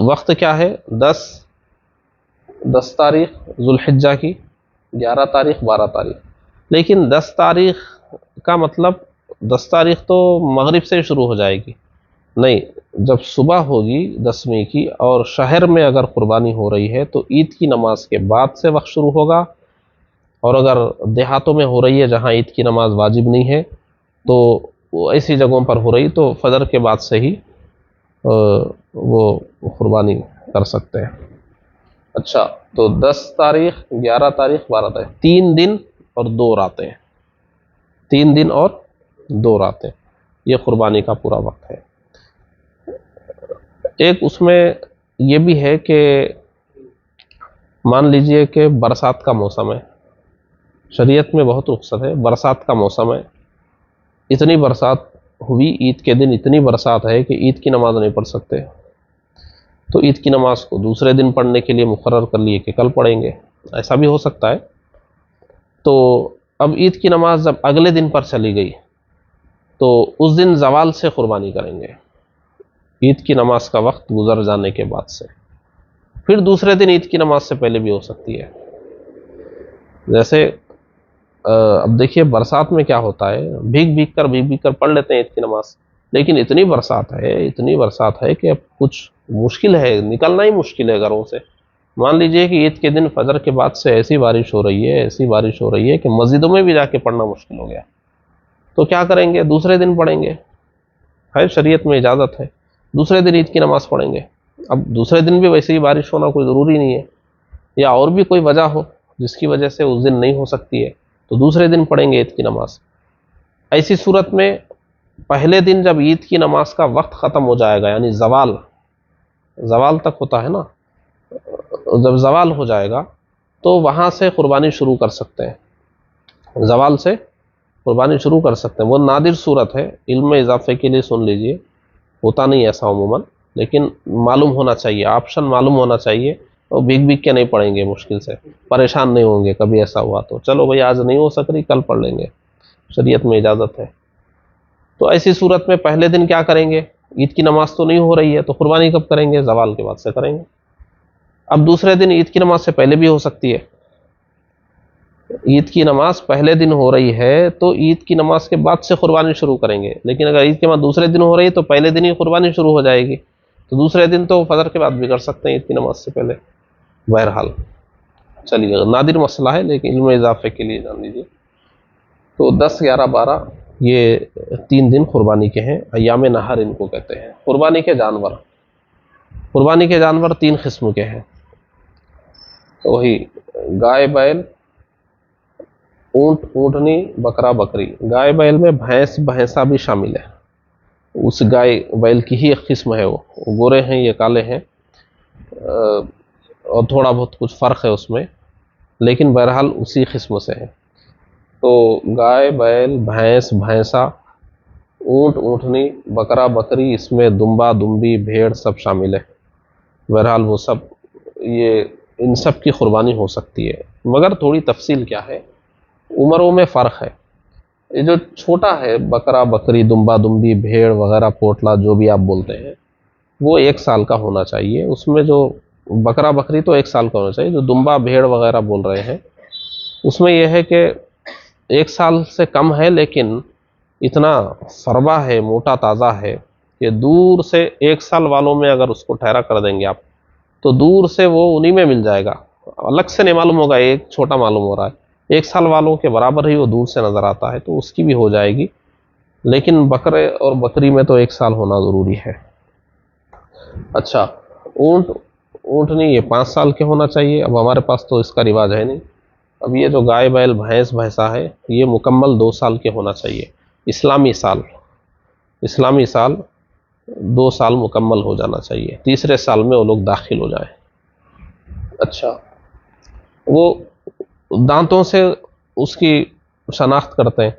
وقت کیا ہے؟ 10 تاریخ ذوالحجہ کی، 11 تاریخ، 12 تاریخ، لیکن 10 تاریخ کا مطلب 10 تاریخ تو مغرب سے شروع ہو جائے گی نہیں، جب صبح ہوگی 10ویں کی اور شہر میں اگر قربانی ہو رہی ہے تو عید کی نماز کے بعد سے وقت شروع ہوگا، اور اگر دیہاتوں میں ہو رہی ہے جہاں عید کی نماز واجب نہیں ہے تو وہ ایسی جگہوں پر ہو رہی تو فجر کے بعد سے ہی وہ قربانی کر سکتے ہیں۔ اچھا، تو 10 تاریخ، 11 تاریخ، 12 تاریخ، 3 دن اور 2 راتیں، 3 دن اور 2 راتیں، یہ قربانی کا پورا وقت ہے۔ ایک اس میں یہ بھی ہے کہ مان لیجئے کہ برسات کا موسم ہے، شریعت میں بہت رخصت ہے، برسات کا موسم ہے، اتنی برسات ہوئی عید کے دن، اتنی برسات ہے کہ عید کی نماز نہیں پڑھ سکتے، تو عید کی نماز کو دوسرے دن پڑھنے کے لیے مقرر کر لیے کہ کل پڑھیں گے، ایسا بھی ہو سکتا ہے۔ تو اب عید کی نماز جب اگلے دن پر چلی گئی تو اس دن زوال سے قربانی کریں گے، عید کی نماز کا وقت گزر جانے کے بعد سے۔ پھر دوسرے دن عید کی نماز سے پہلے بھی ہو سکتی ہے۔ جیسے اب دیکھیے برسات میں کیا ہوتا ہے، بھیگ بھیگ کر پڑھ لیتے ہیں عید کی نماز، لیکن اتنی برسات ہے کہ اب کچھ مشکل ہے، نکلنا ہی مشکل ہے گھروں سے۔ مان لیجئے کہ عید کے دن فجر کے بعد سے ایسی بارش ہو رہی ہے کہ مسجدوں میں بھی جا کے پڑھنا مشکل ہو گیا، تو کیا کریں گے؟ دوسرے دن پڑھیں گے، ہے شریعت میں اجازت ہے، دوسرے دن عید کی نماز پڑھیں گے۔ اب دوسرے دن بھی ویسے ہی بارش ہونا کوئی ضروری نہیں ہے، یا اور بھی کوئی وجہ ہو جس کی وجہ سے اس دن نہیں ہو سکتی ہے تو دوسرے دن پڑھیں گے عید کی نماز۔ ایسی صورت میں پہلے دن جب عید کی نماز کا وقت ختم ہو جائے گا، یعنی زوال تک ہوتا ہے نا، جب زوال ہو جائے گا تو وہاں سے قربانی شروع کر سکتے ہیں، زوال سے قربانی شروع کر سکتے ہیں۔ وہ نادر صورت ہے، علم میں اضافے کے لیے سن لیجئے، ہوتا نہیں ایسا عموماً، لیکن معلوم ہونا چاہیے، آپشن معلوم ہونا چاہیے، اور بھیگ کے نہیں پڑھیں گے، مشکل سے پریشان نہیں ہوں گے کبھی ایسا ہوا تو، چلو بھائی آج نہیں ہو سک رہی کل پڑھ لیں گے، شریعت میں اجازت ہے۔ تو ایسی صورت میں پہلے دن کیا کریں گے؟ عید کی نماز تو نہیں ہو رہی ہے تو قربانی کب کریں گے؟ زوال کے بعد سے کریں گے۔ اب دوسرے دن عید کی نماز سے پہلے بھی ہو سکتی ہے، عید کی نماز پہلے دن ہو رہی ہے تو عید کی نماز کے بعد سے قربانی شروع کریں گے، لیکن اگر عید کے بعد دوسرے دن ہو رہی ہے تو پہلے دن ہی قربانی شروع ہو جائے گی، تو دوسرے دن تو فجر کے بعد بھی کر سکتے ہیں عید کی نماز سے پہلے۔ بہرحال چلیے نادر مسئلہ ہے لیکن علم اضافے کے لیے جان لیجیے۔ تو 10، 11، 12 یہ 3 دن قربانی کے ہیں، ایام نہر ان کو کہتے ہیں۔ قربانی کے جانور 3 قسم کے ہیں، وہی گائے بیل، اونٹ اونٹنی، بکرا بکری۔ گائے بیل میں بھینس بھینسا بھی شامل ہے، اس گائے بیل کی ہی ایک قسم ہے، وہ گورے ہیں یہ کالے ہیں، اور تھوڑا بہت کچھ فرق ہے اس میں، لیکن بہرحال اسی قسم سے ہے۔ تو گائے بیل، بھینس بھینسا، اونٹ اونٹنی، بکرا بکری، اس میں دمبا دمبی، بھیڑ سب شامل ہے۔ بہرحال وہ سب، یہ ان سب کی قربانی ہو سکتی ہے، مگر تھوڑی تفصیل کیا ہے، عمروں میں فرق ہے۔ یہ جو چھوٹا ہے بکرا بکری، دمبا دمبی، بھیڑ وغیرہ، پوٹلا جو بھی آپ بولتے ہیں، وہ 1 سال کا ہونا چاہیے۔ اس میں جو بکرا بکری تو 1 سال کا ہونا چاہیے، جو دمبا بھیڑ وغیرہ بول رہے ہیں اس میں یہ ہے کہ 1 سال سے کم ہے، لیکن اتنا فربا ہے، موٹا تازہ ہے کہ دور سے 1 سال والوں میں اگر اس کو ٹھہرا کر دیں گے آپ تو دور سے وہ انہی میں مل جائے گا، الگ سے نہیں معلوم ہوگا، ایک چھوٹا معلوم ہو رہا ہے، 1 سال والوں کے برابر ہی وہ دور سے نظر آتا ہے، تو اس کی بھی ہو جائے گی۔ لیکن بکرے اور بکری میں تو 1 سال ہونا ضروری ہے۔ اچھا، اونٹنی یہ 5 سال کے ہونا چاہیے، اب ہمارے پاس تو اس کا رواج ہے نہیں۔ اب یہ جو گائے بیل بھینس بھینسا ہے یہ مکمل 2 سال کے ہونا چاہیے، اسلامی سال 2 سال مکمل ہو جانا چاہیے، تیسرے سال میں وہ لوگ داخل ہو جائیں۔ اچھا، وہ دانتوں سے اس کی شناخت کرتے ہیں،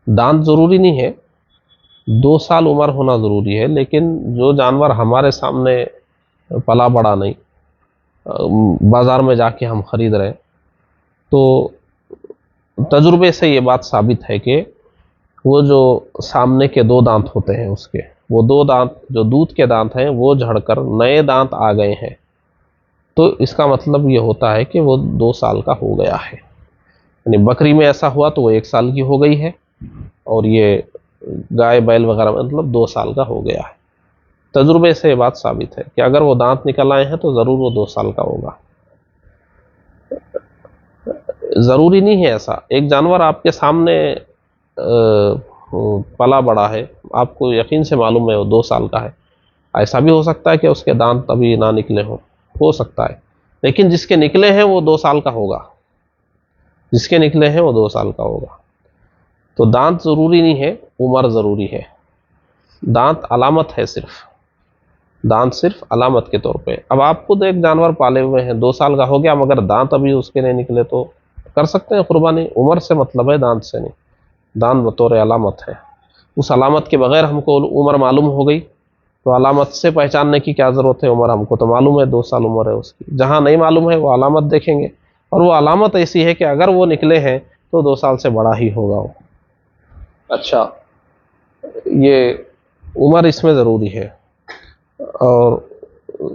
دانت ضروری نہیں ہے، 2 سال عمر ہونا ضروری ہے، لیکن جو جانور ہمارے سامنے پلا بڑا نہیں، بازار میں جا کے ہم خرید رہے، تو تجربے سے یہ بات ثابت ہے کہ وہ جو سامنے کے 2 دانت ہوتے ہیں اس کے، وہ 2 دانت جو دودھ کے دانت ہیں وہ جھڑ کر نئے دانت آ گئے ہیں، تو اس کا مطلب یہ ہوتا ہے کہ وہ 2 سال کا ہو گیا ہے۔ یعنی بکری میں ایسا ہوا تو وہ 1 سال کی ہو گئی ہے، اور یہ گائے بیل وغیرہ مطلب 2 سال کا ہو گیا ہے۔ تجربے سے یہ بات ثابت ہے کہ اگر وہ دانت نکل آئے ہیں تو ضرور وہ 2 سال کا ہوگا۔ ضروری نہیں ہے ایسا، ایک جانور آپ کے سامنے پلا بڑا ہے، آپ کو یقین سے معلوم ہے وہ 2 سال کا ہے، ایسا بھی ہو سکتا ہے کہ اس کے دانت ابھی نہ نکلے ہوں، ہو سکتا ہے، لیکن جس کے نکلے ہیں وہ 2 سال کا ہوگا، جس کے نکلے ہیں وہ 2 سال کا ہوگا۔ تو دانت ضروری نہیں ہے، عمر ضروری ہے، دانت علامت ہے، دانت صرف علامت کے طور پہ۔ اب آپ خود ایک جانور پالے ہوئے ہیں، 2 سال کا ہو گیا مگر دانت ابھی اس کے نہیں نکلے تو کر سکتے ہیں قربانی، عمر سے مطلب ہے، دانت سے نہیں۔ دانت بطور علامت ہے. اس علامت کے بغیر ہم کو عمر معلوم ہو گئی تو علامت سے پہچاننے کی کیا ضرورت ہے؟ عمر ہم کو تو معلوم ہے 2 سال عمر ہے اس کی. جہاں نہیں معلوم ہے وہ علامت دیکھیں گے، اور وہ علامت ایسی ہے کہ اگر وہ نکلے ہیں تو 2 سال سے بڑا ہی ہوگا وہ. اچھا، یہ عمر اس میں ضروری ہے. اور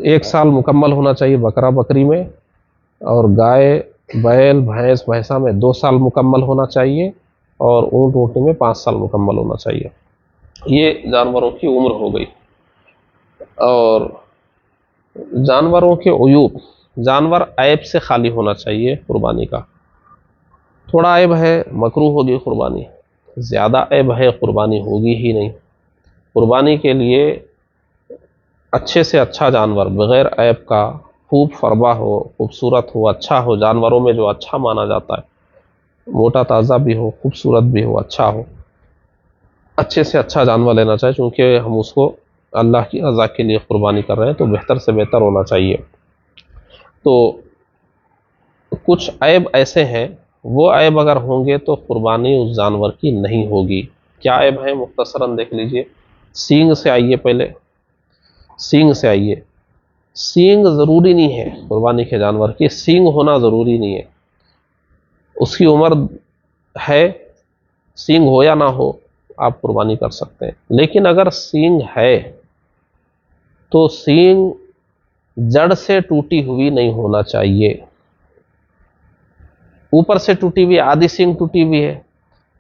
1 سال مکمل ہونا چاہیے بکرا بکری میں، اور گائے بیل بھینس بھینسا میں 2 سال مکمل ہونا چاہیے، اور اونٹ اونٹنی میں 5 سال مکمل ہونا چاہیے. یہ جانوروں کی عمر ہو گئی. اور جانوروں کے عیوب، جانور عیب سے خالی ہونا چاہیے قربانی کا. تھوڑا عیب ہے مکروہ ہوگی قربانی، زیادہ عیب ہے قربانی ہوگی ہی نہیں. قربانی کے لیے اچھے سے اچھا جانور بغیر عیب کا، خوب فربا ہو، خوبصورت ہو، اچھا ہو، جانوروں میں جو اچھا مانا جاتا ہے، موٹا تازہ بھی ہو، خوبصورت بھی ہو، اچھا ہو، اچھے سے اچھا جانور لینا چاہیے. چونکہ ہم اس کو اللہ کی رضا کے لیے قربانی کر رہے ہیں تو بہتر سے بہتر ہونا چاہیے. تو کچھ عیب ایسے ہیں، وہ عیب اگر ہوں گے تو قربانی اس جانور کی نہیں ہوگی. کیا عیب ہے؟ مختصراً دیکھ لیجئے. سینگ سے آئیے، پہلے سینگ سے آئیے. سینگ ضروری نہیں ہے قربانی کے جانور کی، سینگ ہونا ضروری نہیں ہے. اس کی عمر ہے، سینگ ہو یا نہ ہو آپ قربانی کر سکتے ہیں. لیکن اگر سینگ ہے تو سینگ جڑ سے ٹوٹی ہوئی نہیں ہونا چاہیے. اوپر سے ٹوٹی ہوئی، آدھی سینگ ٹوٹی ہوئی ہے،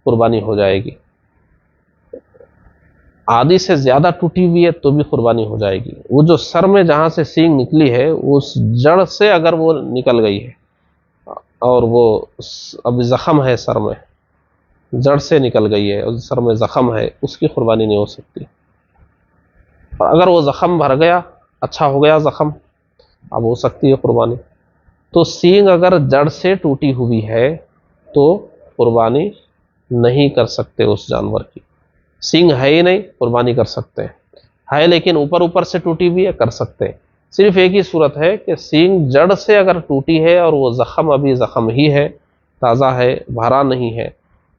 قربانی ہو جائے گی. آدھی سے زیادہ ٹوٹی ہوئی ہے تو بھی قربانی ہو جائے گی. وہ جو سر میں جہاں سے سینگ نکلی ہے اس جڑ سے اگر وہ نکل گئی ہے اور وہ اب زخم ہے سر میں، جڑ سے نکل گئی ہے اور سر میں زخم ہے، اس کی قربانی نہیں ہو سکتی. اور اگر وہ زخم بھر گیا، اچھا ہو گیا زخم، اب ہو سکتی ہے قربانی. تو سینگ اگر جڑ سے ٹوٹی ہوئی ہے تو قربانی نہیں کر سکتے اس جانور کی. سینگ ہے ہی نہیں، قربانی کر سکتے ہیں. ہے لیکن اوپر اوپر سے ٹوٹی ہوئی ہے، کر سکتے ہیں. صرف ایک ہی صورت ہے کہ سینگ جڑ سے اگر ٹوٹی ہے اور وہ زخم ابھی زخم ہی ہے، تازہ ہے، بھرا نہیں ہے،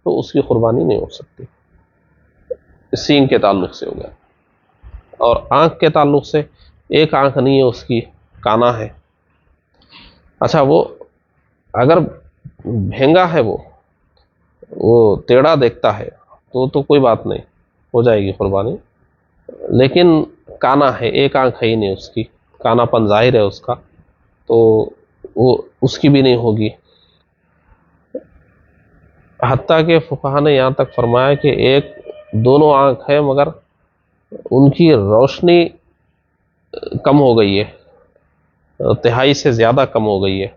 تو اس کی قربانی نہیں ہو سکتی. سینگ کے تعلق سے ہو گیا. اور آنکھ کے تعلق سے، ایک آنکھ نہیں ہے اس کی، کانا ہے. اچھا، وہ اگر بھینگا ہے، وہ ٹیڑھا دیکھتا ہے تو کوئی بات نہیں، ہو جائے گی قربانی. لیکن کانا ہے، ایک آنکھ ہے ہی نہیں اس کی، کانا پن ظاہر ہے اس کا، تو وہ اس کی بھی نہیں ہوگی. حتیٰ کہ فقہا نے یہاں تک فرمایا کہ دونوں آنکھ ہے مگر ان کی روشنی کم ہو گئی ہے، 1/3 سے زیادہ کم ہو گئی ہے.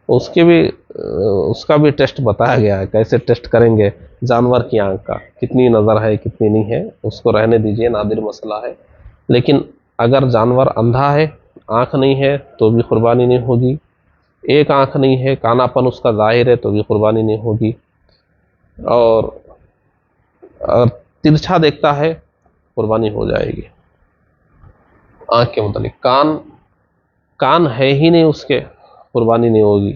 اس کا بھی ٹیسٹ بتایا گیا ہے، کیسے ٹیسٹ کریں گے جانور کی آنکھ کا، کتنی نظر ہے کتنی نہیں ہے، اس کو رہنے دیجئے، نادر مسئلہ ہے. لیکن اگر جانور اندھا ہے، آنکھ نہیں ہے، تو بھی قربانی نہیں ہوگی. ایک آنکھ نہیں ہے، کانا پن اس کا ظاہر ہے، تو بھی قربانی نہیں ہوگی. اور اگر ترچھا دیکھتا ہے، قربانی ہو جائے گی. آنکھ کے متعلق کان ہے ہی نہیں اس کے، قربانی نہیں ہوگی.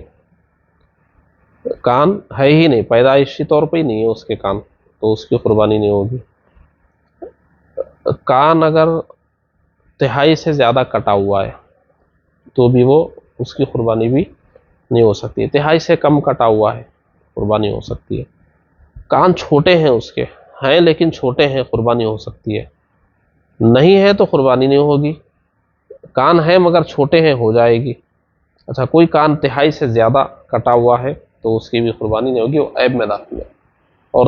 کان ہے ہی نہیں، پیدائشی طور پہ ہی نہیں ہے اس کے کان، تو اس کی قربانی نہیں ہوگی. کان اگر 1/3 سے زیادہ کٹا ہوا ہے تو بھی اس کی قربانی بھی نہیں ہو سکتی. 1/3 سے کم کٹا ہوا ہے، قربانی ہو سکتی ہے. کان چھوٹے ہیں اس کے، ہیں لیکن چھوٹے ہیں، قربانی ہو سکتی ہے. نہیں ہے تو قربانی نہیں ہوگی. کان ہے مگر چھوٹے ہیں، ہو جائے گی. اچھا، کوئی کان 1/3 سے زیادہ کٹا ہوا ہے تو اس کی بھی قربانی نہیں ہوگی، وہ عیب میں داخل ہے. اور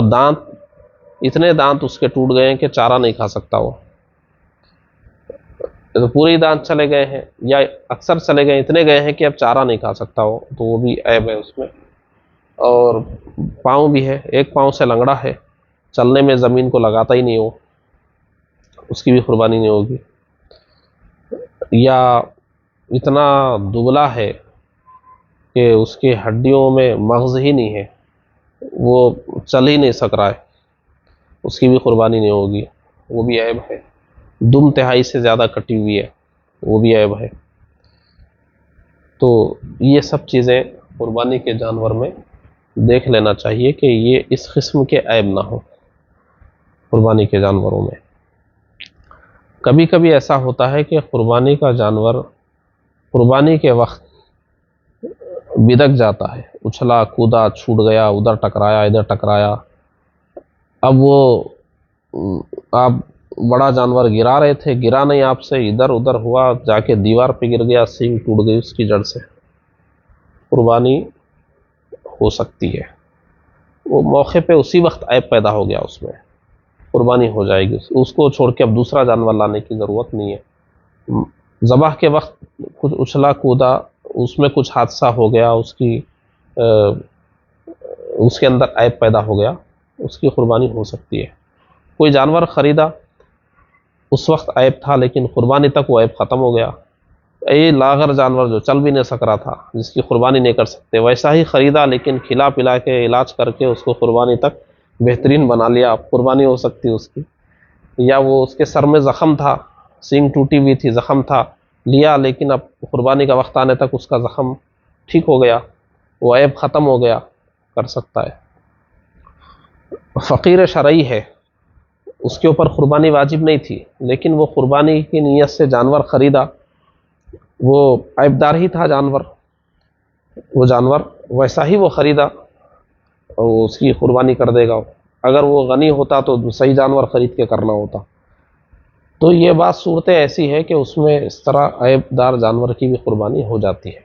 اتنے دانت اس کے ٹوٹ گئے ہیں کہ چارہ نہیں کھا سکتا وہ، تو پورے دانت چلے گئے ہیں یا اکثر چلے گئے، اتنے گئے ہیں کہ اب چارہ نہیں کھا سکتا وہ، تو وہ بھی عیب ہے اس میں. اور پاؤں بھی ہے، ایک پاؤں سے لنگڑا ہے، چلنے میں زمین کو لگاتا ہی نہیں وہ، اس کی بھی قربانی نہیں ہوگی. یا اتنا دبلا ہے کہ اس کی ہڈیوں میں مغز ہی نہیں ہے، وہ چل ہی نہیں سک رہا ہے، اس کی بھی قربانی نہیں ہوگی، وہ بھی عیب ہے. دم 1/3 سے زیادہ کٹی ہوئی ہے، وہ بھی عیب ہے. تو یہ سب چیزیں قربانی کے جانور میں دیکھ لینا چاہیے کہ یہ اس قسم کے عیب نہ ہو قربانی کے جانوروں میں۔ کبھی کبھی ایسا ہوتا ہے کہ قربانی کا جانور قربانی کے وقت بدک جاتا ہے، اچھلا کودا چھوٹ گیا، ادھر ٹکرایا ادھر ٹکرایا، اب وہ آپ بڑا جانور گرا رہے تھے، گرا نہیں آپ سے، ادھر ادھر ہوا، جا کے دیوار پہ گر گیا، سینگ ٹوٹ گئی اس کی جڑ سے، قربانی ہو سکتی ہے۔ وہ موقع پہ اسی وقت عیب پیدا ہو گیا، اس میں قربانی ہو جائے گی، اس کو چھوڑ کے اب دوسرا جانور لانے کی ضرورت نہیں ہے۔ ذبح کے وقت کچھ اچھلا کودا، اس میں کچھ حادثہ ہو گیا، اس کے اندر عیب پیدا ہو گیا، اس کی قربانی ہو سکتی ہے۔ کوئی جانور خریدا، اس وقت عیب تھا لیکن قربانی تک وہ عیب ختم ہو گیا، لاغر جانور جو چل بھی نہیں سک رہا تھا، جس کی قربانی نہیں کر سکتے، ویسا ہی خریدا لیکن کھلا پلا کے علاج کر کے اس کو قربانی تک بہترین بنا لیا، اب قربانی ہو سکتی ہے اس کی۔ یا وہ اس کے سر میں زخم تھا، سینگ ٹوٹی ہوئی تھی، زخم تھا، لیا لیکن اب قربانی کا وقت آنے تک اس کا زخم ٹھیک ہو گیا، وہ عیب ختم ہو گیا، کر سکتا ہے۔ فقیر شرعی ہے، اس کے اوپر قربانی واجب نہیں تھی لیکن وہ قربانی کی نیت سے جانور خریدا، وہ عیبدار ہی تھا جانور، وہ جانور ویسا ہی وہ خریدا اور اس کی قربانی کر دے گا۔ اگر وہ غنی ہوتا تو صحیح جانور خرید کے کرنا ہوتا۔ تو یہ بات صورتیں ایسی ہے کہ اس میں اس طرح عیبدار جانور کی بھی قربانی ہو جاتی ہے۔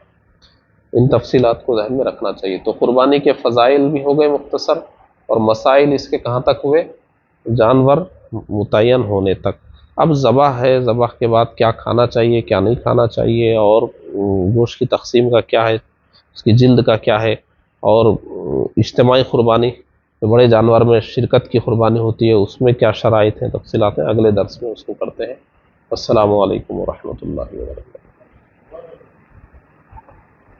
ان تفصیلات کو ذہن میں رکھنا چاہیے۔ تو قربانی کے فضائل بھی ہو گئے مختصر، اور مسائل اس کے کہاں تک ہوئے؟ جانور متعین ہونے تک۔ اب ذبح ہے، ذبح کے بعد کیا کھانا چاہیے کیا نہیں کھانا چاہیے، اور گوشت کی تقسیم کا کیا ہے، اس کی جلد کا کیا ہے، اور اجتماعی قربانی بڑے جانور میں شرکت کی قربانی ہوتی ہے، اس میں کیا شرائط ہیں، تفصیلات ہیں، اگلے درس میں اس کو کرتے ہیں۔ السلام علیکم ورحمۃ اللہ وبرکاتہ۔